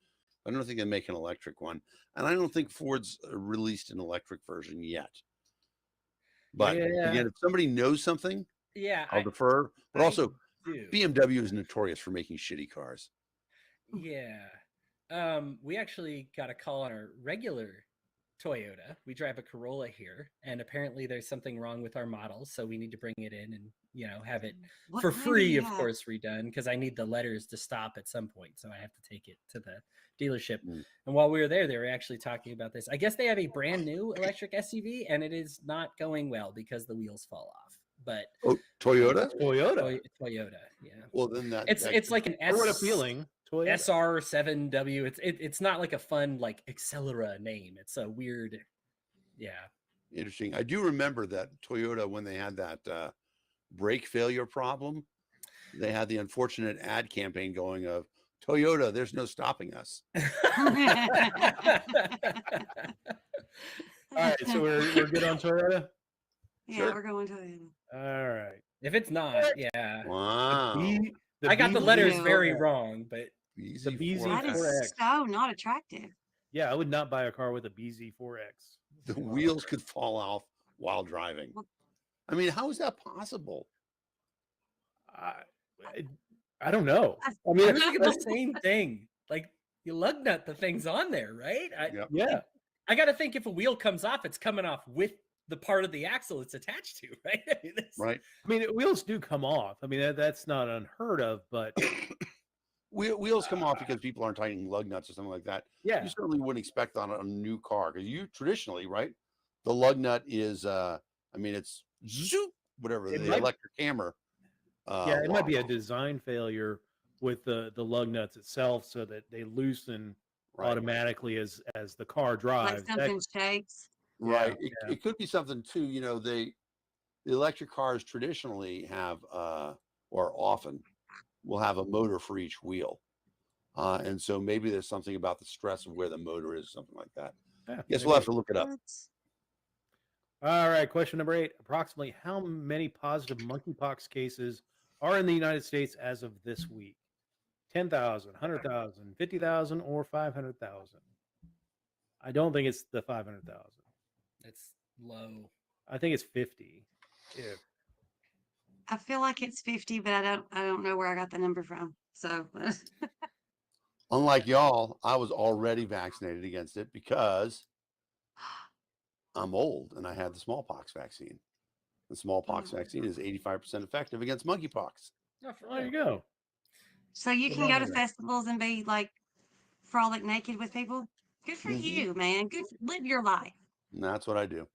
I don't think they make an electric one. And I don't think Ford's released an electric version yet. But again, if somebody knows something, I'll defer. But also, BMW is notorious for making shitty cars. Yeah. We actually got a call on our regular Toyota. We drive a Corolla here, and apparently there's something wrong with our model, so we need to bring it in and have it for free, of course, redone, because I need the letters to stop at some point, so I have to take it to the dealership. And while we were there, they were actually talking about this. I guess they have a brand new electric SUV, and it is not going well because the wheels fall off. But Toyota, yeah. Well, then it's like an appealing SR7W. It's not like a fun like Accelera name. It's a weird, interesting. I do remember that Toyota, when they had that brake failure problem, they had the unfortunate ad campaign going of Toyota, there's no stopping us. All right, so we're good on Toyota. Yeah, Sure. we're going Toyota. All right. If it's not, Wow. I got the letters very wrong, but the BZ4X. That is so not attractive. Yeah, I would not buy a car with a BZ4X. The wheels could fall off while driving. I mean, how is that possible? I don't know. I mean, it's the same thing. Like, you lug nut the thing's on there, right? Yeah. I got to think if a wheel comes off, it's coming off with the part of the axle it's attached to, right? Right. I mean, wheels do come off. I mean, that's not unheard of, but wheels come off because people aren't tightening lug nuts or something like that. Yeah. You certainly wouldn't expect on a new car, because you traditionally, right? The lug nut is, it's zoop, whatever, the electric hammer. It might be a design failure with the lug nuts itself, so that they loosen automatically as the car drives. Like something shakes. Right. It could be something too. The electric cars traditionally have, or often will have a motor for each wheel. And so maybe there's something about the stress of where the motor is, something like that. Yes, we'll have to look it up. All right. Question number 8. Approximately how many positive monkeypox cases are in the United States as of this week? 10,000, 100,000, 50,000, or 500,000? I don't think it's the 500,000. It's low. I think it's 50. I feel like it's 50, but I don't know where I got the number from. So Unlike y'all, I was already vaccinated against it because I'm old and I had the smallpox vaccine. The smallpox vaccine is 85% effective against monkeypox. Oh, for There you real. go. so you What's can wrong go to with that? festivals and be like frolic naked with people. Good for Mhm. you, man. Good, live your life. And that's what I do.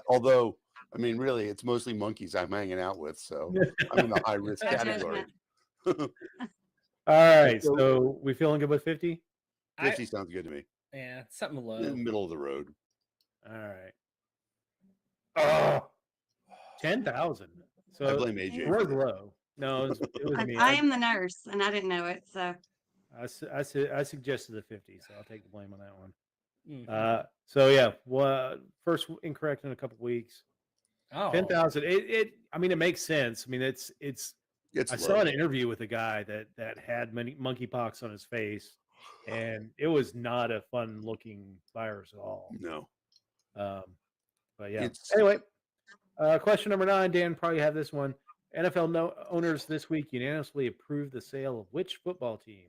Although, I mean, really, it's mostly monkeys I'm hanging out with, so I'm in the high risk No category. judgment. All right. So So we feeling good with 50? 50 sounds good to me. Yeah, something In the low. middle of the road. All right. Oh, 10,000. I So blame it AJ was for this. low. No, it was me. I am the nurse, and I didn't know it. So I suggested the 50, so I'll take the blame on that one. Mhm. So yeah, first incorrect in a couple weeks. Oh, 10,000. I mean, it makes sense. I mean, it's. It's I low. saw an interview with a guy that had many monkeypox on his face, and it was not a fun looking virus at all. No. Um, but yeah. It's Anyway, question number 9. Dan probably have this one. NFL owners this week unanimously approved the sale of which football team?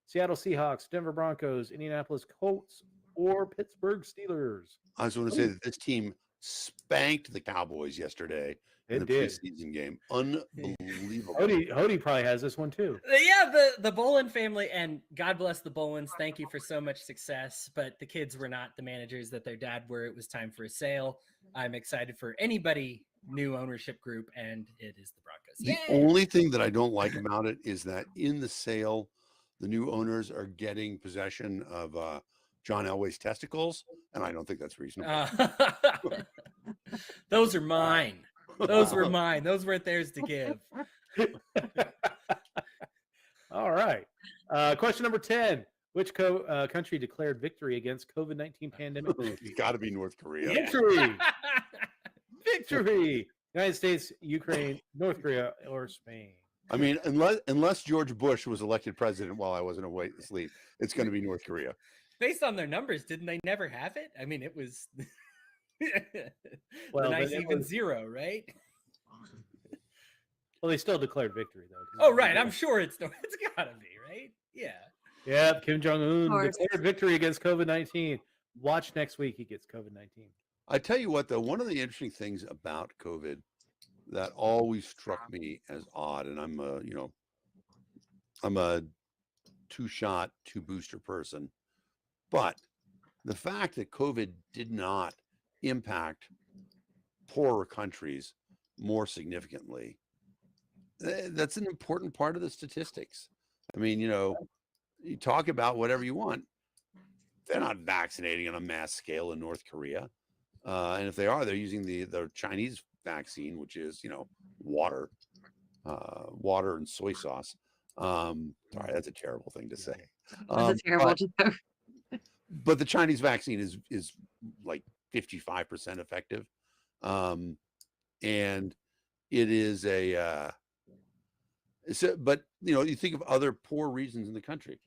Seattle Seahawks, Denver Broncos, Indianapolis Colts, or Pittsburgh Steelers? I just want to say that this team spanked the Cowboys yesterday in It the did. preseason game. Unbelievable. Hodey probably has this one too. yeah, the Bolin family, and God bless the Bolins. Thank you for so much success. But the kids were not the managers that their dad were. It was time for a sale. I'm excited for anybody new ownership group, and it is the Broncos. The Yay! only thing that I don't like about it is that in the sale, the new owners are getting possession of John Elway's testicles, and I don't think that's reasonable. Those are mine. Those were mine. Those weren't theirs to give. All right. Question number 10. Which country declared victory against COVID-19 pandemic? It's got to be North Korea. Yeah. Victory! Victory! United States, Ukraine, North Korea, or Spain? I mean, unless George Bush was elected president while I wasn't asleep, it's going to be North Korea. Based on their numbers, didn't they never have it? I mean, it was Well, the nice then it even was- zero, right? Well, they still declared victory though. 'cause Oh, right. I'm sure it's gotta be, right? Yeah. Yeah, Kim Jong Un course. declared victory against COVID-19. Watch next week; he gets COVID-19. I tell you what, though, one of the interesting things about COVID that always struck me as odd, and I'm a 2-shot, 2-booster person, but the fact that COVID did not impact poorer countries more significantly, that's an important part of the statistics. I mean, you talk about whatever you want. They're not vaccinating on a mass scale in North Korea. And if they are, they're using the Chinese vaccine, which is, water and soy sauce. Sorry, that's a terrible thing to say. That's a terrible joke. But the Chinese vaccine is like 55% effective. And it is but you think of other poor regions in the country,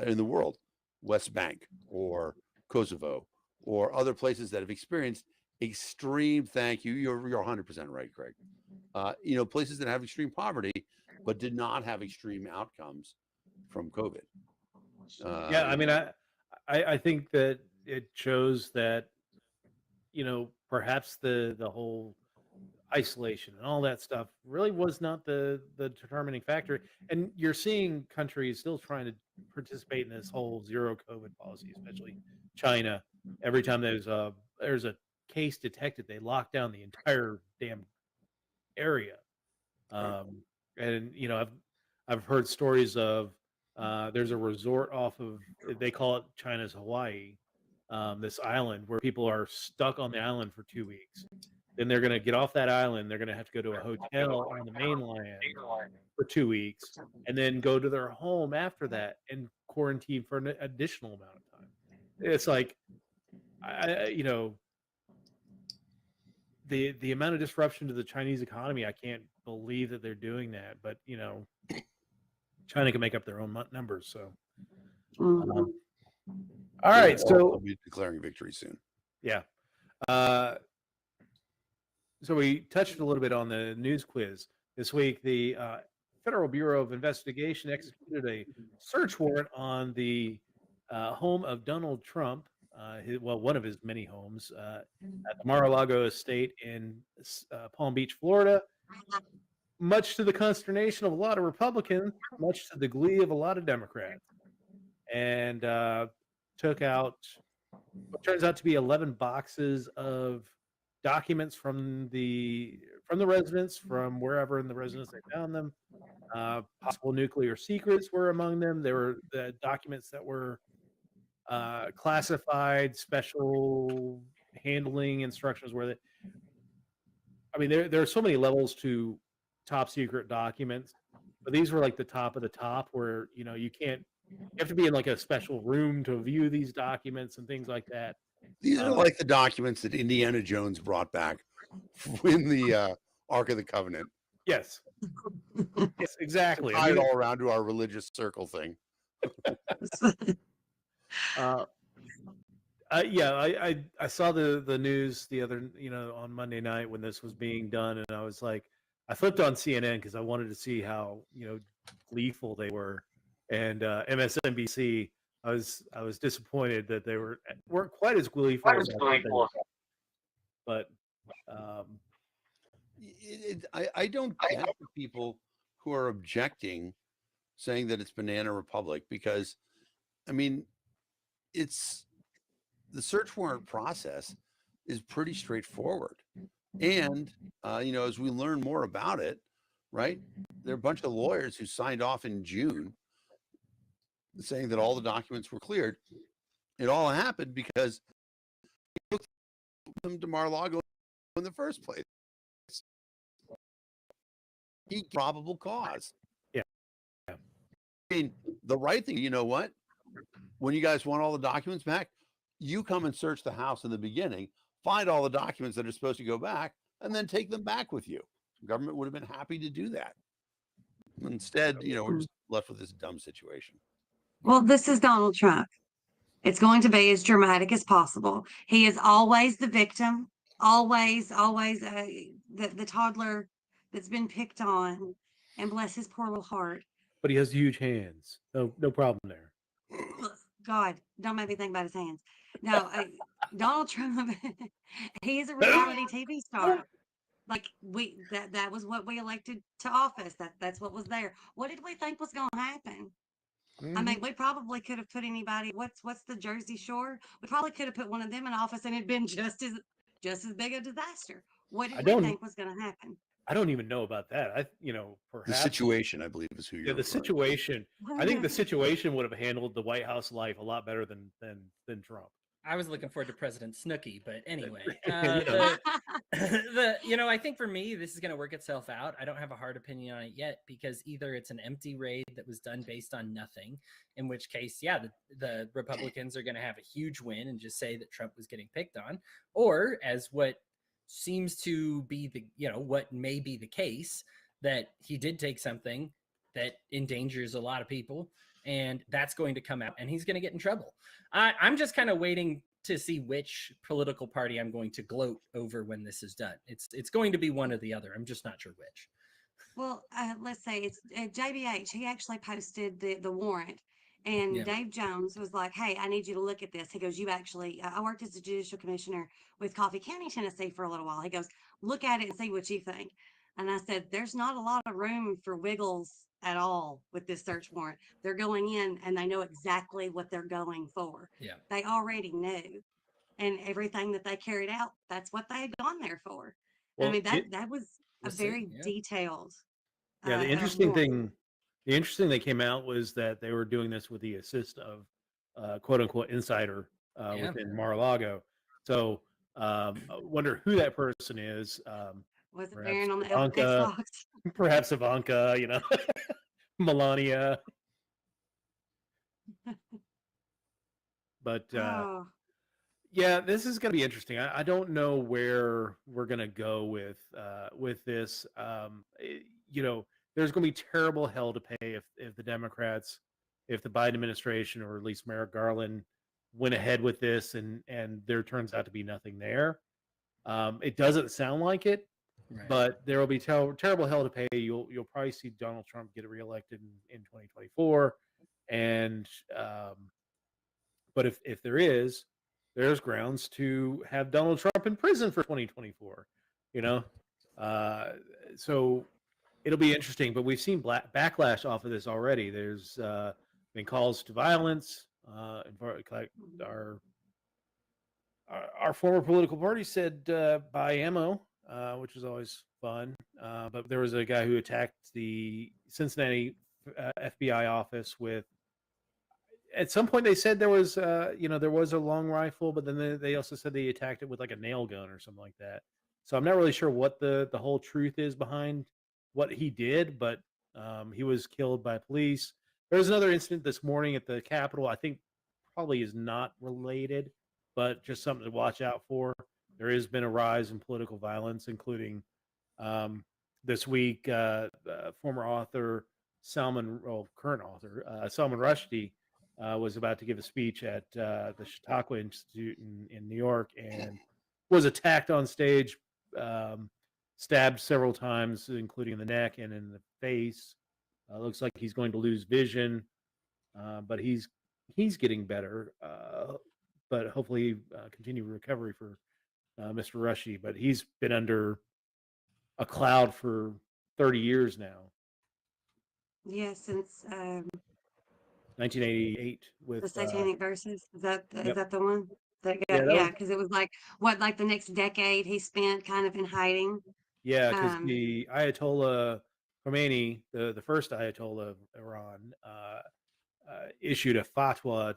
in the world, West Bank or Kosovo or other places that have experienced extreme, thank you, you're 100% right, Craig. Places that have extreme poverty, but did not have extreme outcomes from COVID. Yeah, I mean, I think that it shows that perhaps the whole isolation and all that stuff really was not the determining factor. And you're seeing countries still trying to participate in this whole zero COVID policy, especially China. Every time there's a case detected, they lock down the entire damn area. And I've heard stories of there's a resort off of, they call it China's Hawaii, this island where people are stuck on the island for 2 weeks. Then they're going to get off that island. They're going to have to go to a hotel on the mainland for 2 weeks, and then go to their home after that and quarantine for an additional amount of time. It's like, the amount of disruption to the Chinese economy, I can't believe that they're doing that. But China can make up their own numbers. So, Mhm. all right. I'll So be declaring victory soon. yeah. So we touched a little bit on the news quiz this week. The Federal Bureau of Investigation executed a search warrant on the home of Donald Trump, one of his many homes, at the Mar-a-Lago estate in Palm Beach, Florida. Much to the consternation of a lot of Republicans, much to the glee of a lot of Democrats, and took out what turns out to be 11 boxes of documents from the residence, from wherever in the residence they found them. Possible nuclear secrets were among them. There were the documents that were classified, special handling instructions. There are so many levels to top secret documents, but these were like the top of the top, where you have to be in like a special room to view these documents and things like that. These are like the documents that Indiana Jones brought back in the Ark of the Covenant. Yes. Yes, exactly. Tie it all around to our religious circle thing. I saw the news the other, on Monday night when this was being done, and I was like, I flipped on CNN because I wanted to see how gleeful they were, and MSNBC. I was disappointed that they weren't quite as gleeful. But I don't get the people who are objecting, saying that it's Banana Republic, because it's the search warrant process is pretty straightforward, and as we learn more about it, right, there are a bunch of lawyers who signed off in June saying that all the documents were cleared. It all happened because he took them to Mar-a-Lago in the first place. He probable cause. Yeah. The right thing, you know what? When you guys want all the documents back, you come and search the house in the beginning, find all the documents that are supposed to go back, and then take them back with you. The government would have been happy to do that. Instead, we're just left with this dumb situation. Well, this is Donald Trump. It's going to be as dramatic as possible. He is always the victim, always the toddler that's been picked on, and bless his poor little heart. But he has huge hands. No problem there. God, don't make me think about his hands. No, Donald Trump, he is a reality TV star. Like that was what we elected to office. That's what was there. What did we think was going to happen? Mm-hmm. We probably could have put anybody. What's the Jersey Shore? We probably could have put one of them in office, and it'd been just as big a disaster. What did we think was going to happen? I don't even know about that. Perhaps the situation, I believe, is who you're. The situation. I think the situation would have handled the White House life a lot better than Trump. I was looking forward to President Snooki, but anyway, I think for me, this is going to work itself out. I don't have a hard opinion on it yet, because either it's an empty raid that was done based on nothing, in which case, the Republicans are going to have a huge win and just say that Trump was getting picked on, or as what seems to be what may be the case, that he did take something that endangers a lot of people, and that's going to come out, and he's going to get in trouble. I'm just kind of waiting to see which political party I'm going to gloat over when this is done. It's going to be one or the other. I'm just not sure which. Well, let's say it's JBH. He actually posted the warrant, and Dave Jones was like, "Hey, I need you to look at this." He goes, "You actually, I worked as a judicial commissioner with Coffee County, Tennessee for a little while." He goes, "Look at it and see what you think." And I said, "There's not a lot of room for wiggles at all with this search warrant. They're going in and they know exactly what they're going for. Yeah. They already knew. And everything that they carried out, that's what they had gone there for." Well, that was a very detailed. The interesting thing that came out was that they were doing this with the assist of quote unquote insider within Mar-a-Lago. So I wonder who that person is. Was it Baron on the Xbox? Perhaps Ivanka, Melania. But this is going to be interesting. I don't know where we're going to go with this. There's going to be terrible hell to pay if the Democrats, if the Biden administration, or at least Merrick Garland, went ahead with this and there turns out to be nothing there. It doesn't sound like it, Right. but there will be terrible hell to pay. You'll probably see Donald Trump get reelected in 2024, and but if there's grounds to have Donald Trump in prison for 2024. You know, uh, so it'll be interesting. But we've seen backlash off of this already. There's been calls to violence. Like our our former political party said buy ammo, which is always fun. But there was a guy who attacked the Cincinnati FBI office with. At some point, they said there was, there was a long rifle, but then they also said they attacked it with like a nail gun or something like that. So I'm not really sure what the whole truth is behind what he did, but he was killed by police. There was another incident this morning at the Capitol. I think probably is not related, but just something to watch out for. There has been a rise in political violence, including this week. Former author current author Salman Rushdie was about to give a speech at the Chautauqua Institute in New York and was attacked on stage, stabbed several times, including in the neck and in the face. Looks like he's going to lose vision, but he's getting better. But hopefully, continued recovery for Mr. Rushdie. But he's been under a cloud for 30 years now. Yeah, since 1988 with the Satanic Verses. Is that Yep. is that the one? That Yeah, got, that yeah, was- because it was like the next decade he spent kind of in hiding. Yeah, because Um, the Ayatollah Khomeini, the first Ayatollah of Iran, issued a fatwa,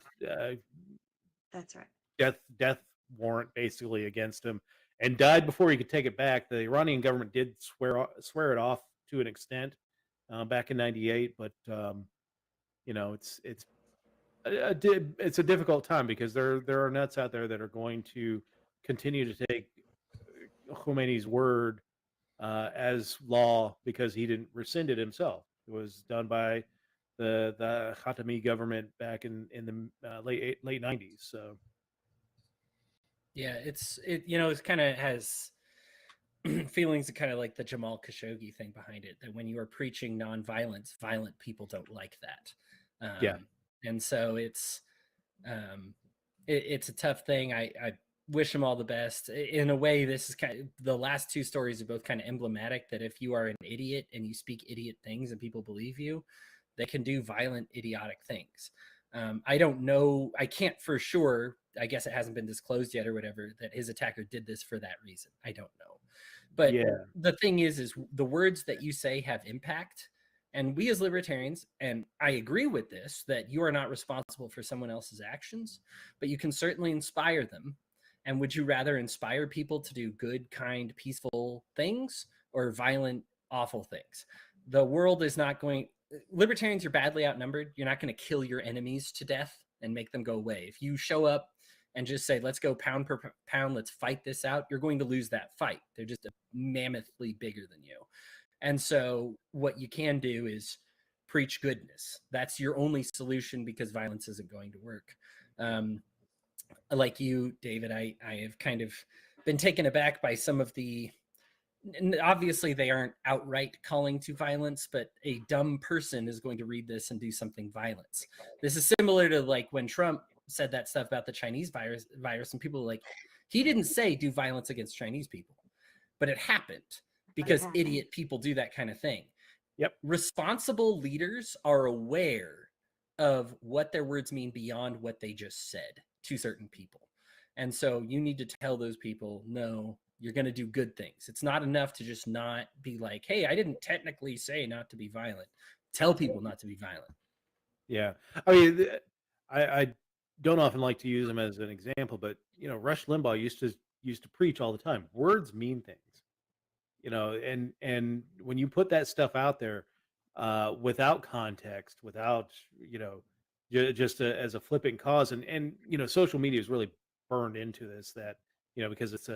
That's right. death warrant basically against him, and died before he could take it back. The Iranian government did swear it off to an extent back in '98, but it's a difficult time because there are nuts out there that are going to continue to take Khomeini's word as law because he didn't rescind it himself. It was done by the Khatami government back in the late '90s. So Yeah, it kind of has feelings of kind of like the Jamal Khashoggi thing behind it, that when you are preaching nonviolence, violent people don't like that. Yeah. And so it's a tough thing. I wish him all the best. In a way, this is kind of, the last two stories are both kind of emblematic that if you are an idiot and you speak idiot things and people believe you, they can do violent, idiotic things. I don't know. I can't for sure. I guess it hasn't been disclosed yet or whatever that his attacker did this for that reason. I don't know. But yeah, the thing is the words that you say have impact. And we as libertarians, and I agree with this, that you are not responsible for someone else's actions, but you can certainly inspire them. And would you rather inspire people to do good, kind, peaceful things or violent, awful things? The world is not going, libertarians are badly outnumbered. You're not going to kill your enemies to death and make them go away. If you show up and just say, let's go pound per pound, let's fight this out, you're going to lose that fight. They're just mammothly bigger than you. And so what you can do is preach goodness. That's your only solution because violence isn't going to work. Like you, David, I have kind of been taken aback by some of the, obviously they aren't outright calling to violence, but a dumb person is going to read this and do something violent. This is similar to like when Trump said that stuff about the Chinese virus and people were like, he didn't say do violence against Chinese people, but it happened because idiot people do that kind of thing. Yep. Responsible leaders are aware of what their words mean beyond what they just said to certain people. And so you need to tell those people, no, you're going to do good things. It's not enough to just not be like, hey, I didn't technically say not to be violent. Tell people not to be violent. Yeah. I mean, I don't often like to use him as an example, but Rush Limbaugh used to preach all the time. Words mean things. And when you put that stuff out there without context, without just as a flippant cause, and social media is really burned into this, that because it's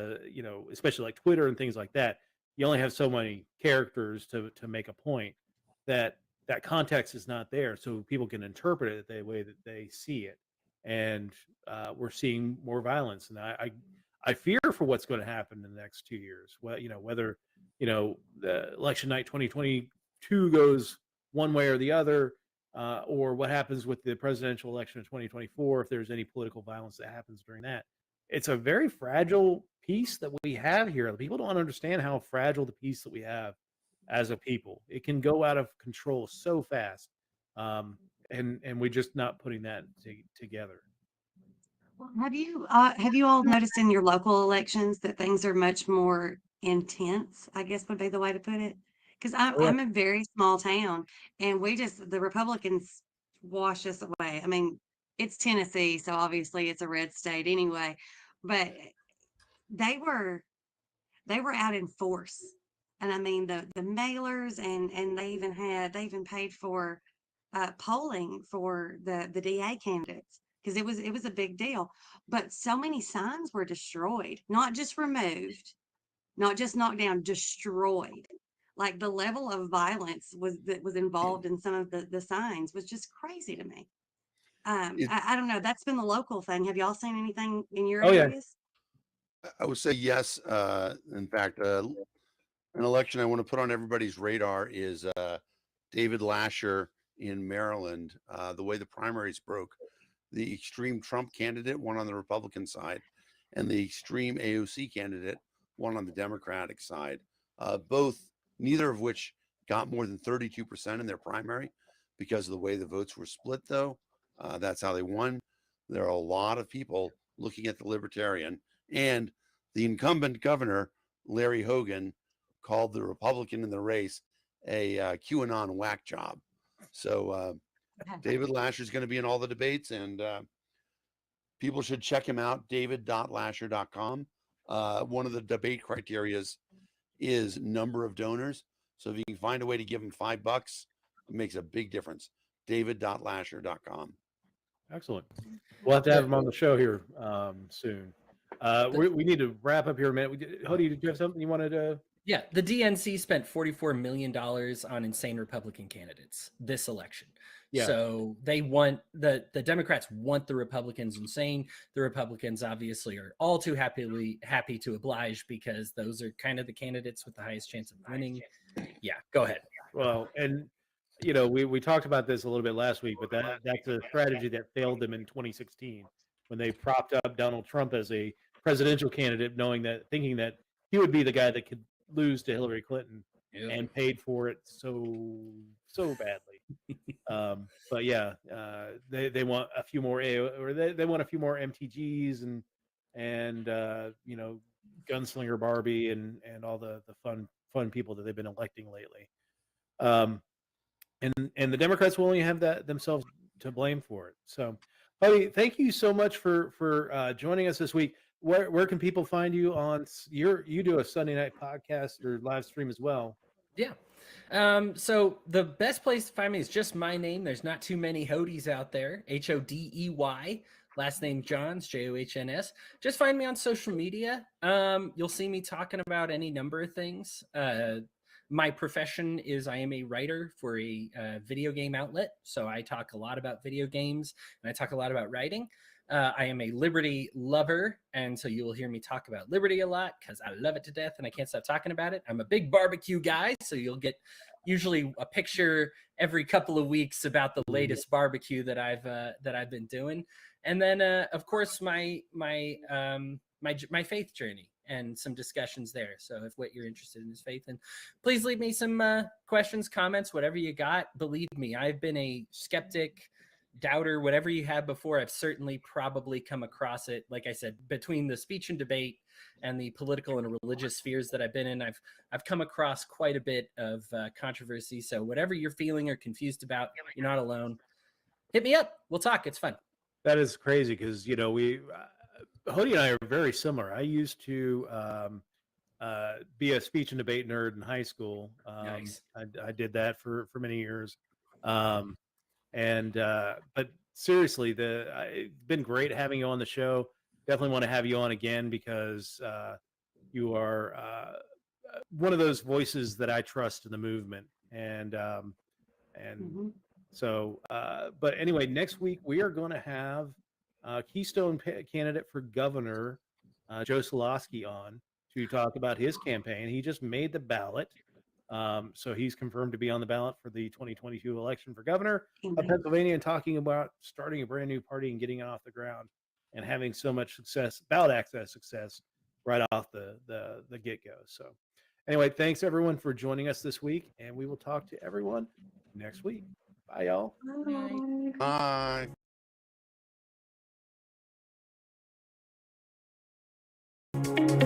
especially like Twitter and things like that, you only have so many characters to make a point, that context is not there, so people can interpret it the way that they see it, and we're seeing more violence, and I fear for what's going to happen in the next 2 years. Well, whether the election night 2022 goes one way or the other, or what happens with the presidential election in 2024, if there's any political violence that happens during that. It's a very fragile piece that we have here. People don't understand how fragile the piece that we have as a people. It can go out of control so fast, and we're just not putting that together. Well, have you all noticed in your local elections that things are much more intense, I guess would be the way to put it? Because I'm Oh, yeah. I'm a very small town, and the Republicans wash us away. I mean, it's Tennessee, so obviously it's a red state anyway, but they were they were out in force. And I mean the mailers, and they even paid for polling for the DA candidates, because it was a big deal. But so many signs were destroyed, not just removed, not just knocked down, destroyed. Like the level of violence that was involved in some of the signs was just crazy to me. It, I don't know. That's been the local thing. Have y'all seen anything in your Oh yeah. areas? I would say yes. In fact, an election I want to put on everybody's radar is David Lasher in Maryland. The way the primaries broke, the extreme Trump candidate won on the Republican side, and the extreme AOC candidate won on the Democratic side. Neither of which got more than 32% in their primary because of the way the votes were split, though. That's how they won. There are a lot of people looking at the Libertarian, and the incumbent governor, Larry Hogan, called the Republican in the race a QAnon whack job. So David Lasher is going to be in all the debates, and people should check him out, david.lasher.com. One of the debate criterias is number of donors. So if you can find a way to give him $5, it makes a big difference. david.lasher.com. Excellent. We'll have to have him on the show here soon. We need to wrap up here a minute. Hodey, did you have something you wanted to? Yeah, the DNC spent $44 million on insane Republican candidates this election. Yeah. So they want the Democrats want the Republicans insane. The Republicans obviously are all too happy to oblige, because those are kind of the candidates with the highest chance of winning. Yeah, go ahead. Well, and we talked about this a little bit last week, but that's a strategy that failed them in 2016 when they propped up Donald Trump as a presidential candidate, thinking that he would be the guy that could lose to Hillary Clinton, and paid for it so badly. But yeah, they want a few more they want a few more MTGs and Gunslinger Barbie and all the fun people that they've been electing lately. And the Democrats will only have that themselves to blame for it. So, Hodey, thank you so much for joining us this week. Where can people find you on you do a Sunday night podcast or live stream as well? Yeah. So the best place to find me is just my name. There's not too many Hodeys out there. Hodey. Last name Johns, Johns. Just find me on social media. You'll see me talking about any number of things. My profession is I am a writer for a video game outlet. So I talk a lot about video games, and I talk a lot about writing. I am a liberty lover, and so you will hear me talk about liberty a lot because I love it to death and I can't stop talking about it. I'm a big barbecue guy, so you'll get usually a picture every couple of weeks about the latest barbecue that I've been doing. And then of course my faith journey and some discussions there. So if what you're interested in is faith, and please leave me some questions, comments, whatever you got. Believe me, I've been a skeptic, doubter, whatever you had before. I've certainly probably come across it. Like I said, between the speech and debate and the political and religious spheres that I've been in, I've come across quite a bit of controversy. So whatever you're feeling or confused about, you're not alone. Hit me up. We'll talk. It's fun. That is crazy because we Hodey and I are very similar. I used to be a speech and debate nerd in high school. Nice. I did that for many years. But seriously, it's been great having you on the show. Definitely want to have you on again because you are one of those voices that I trust in the movement. So, but anyway, next week we are going to have Keystone candidate for governor, Joe Solosky on to talk about his campaign. He just made the ballot. So he's confirmed to be on the ballot for the 2022 election for governor of Pennsylvania, and talking about starting a brand new party and getting it off the ground and having so much success, ballot access success, right off the get-go. So anyway, thanks everyone for joining us this week, and we will talk to everyone next week. Bye, y'all. Bye. Bye.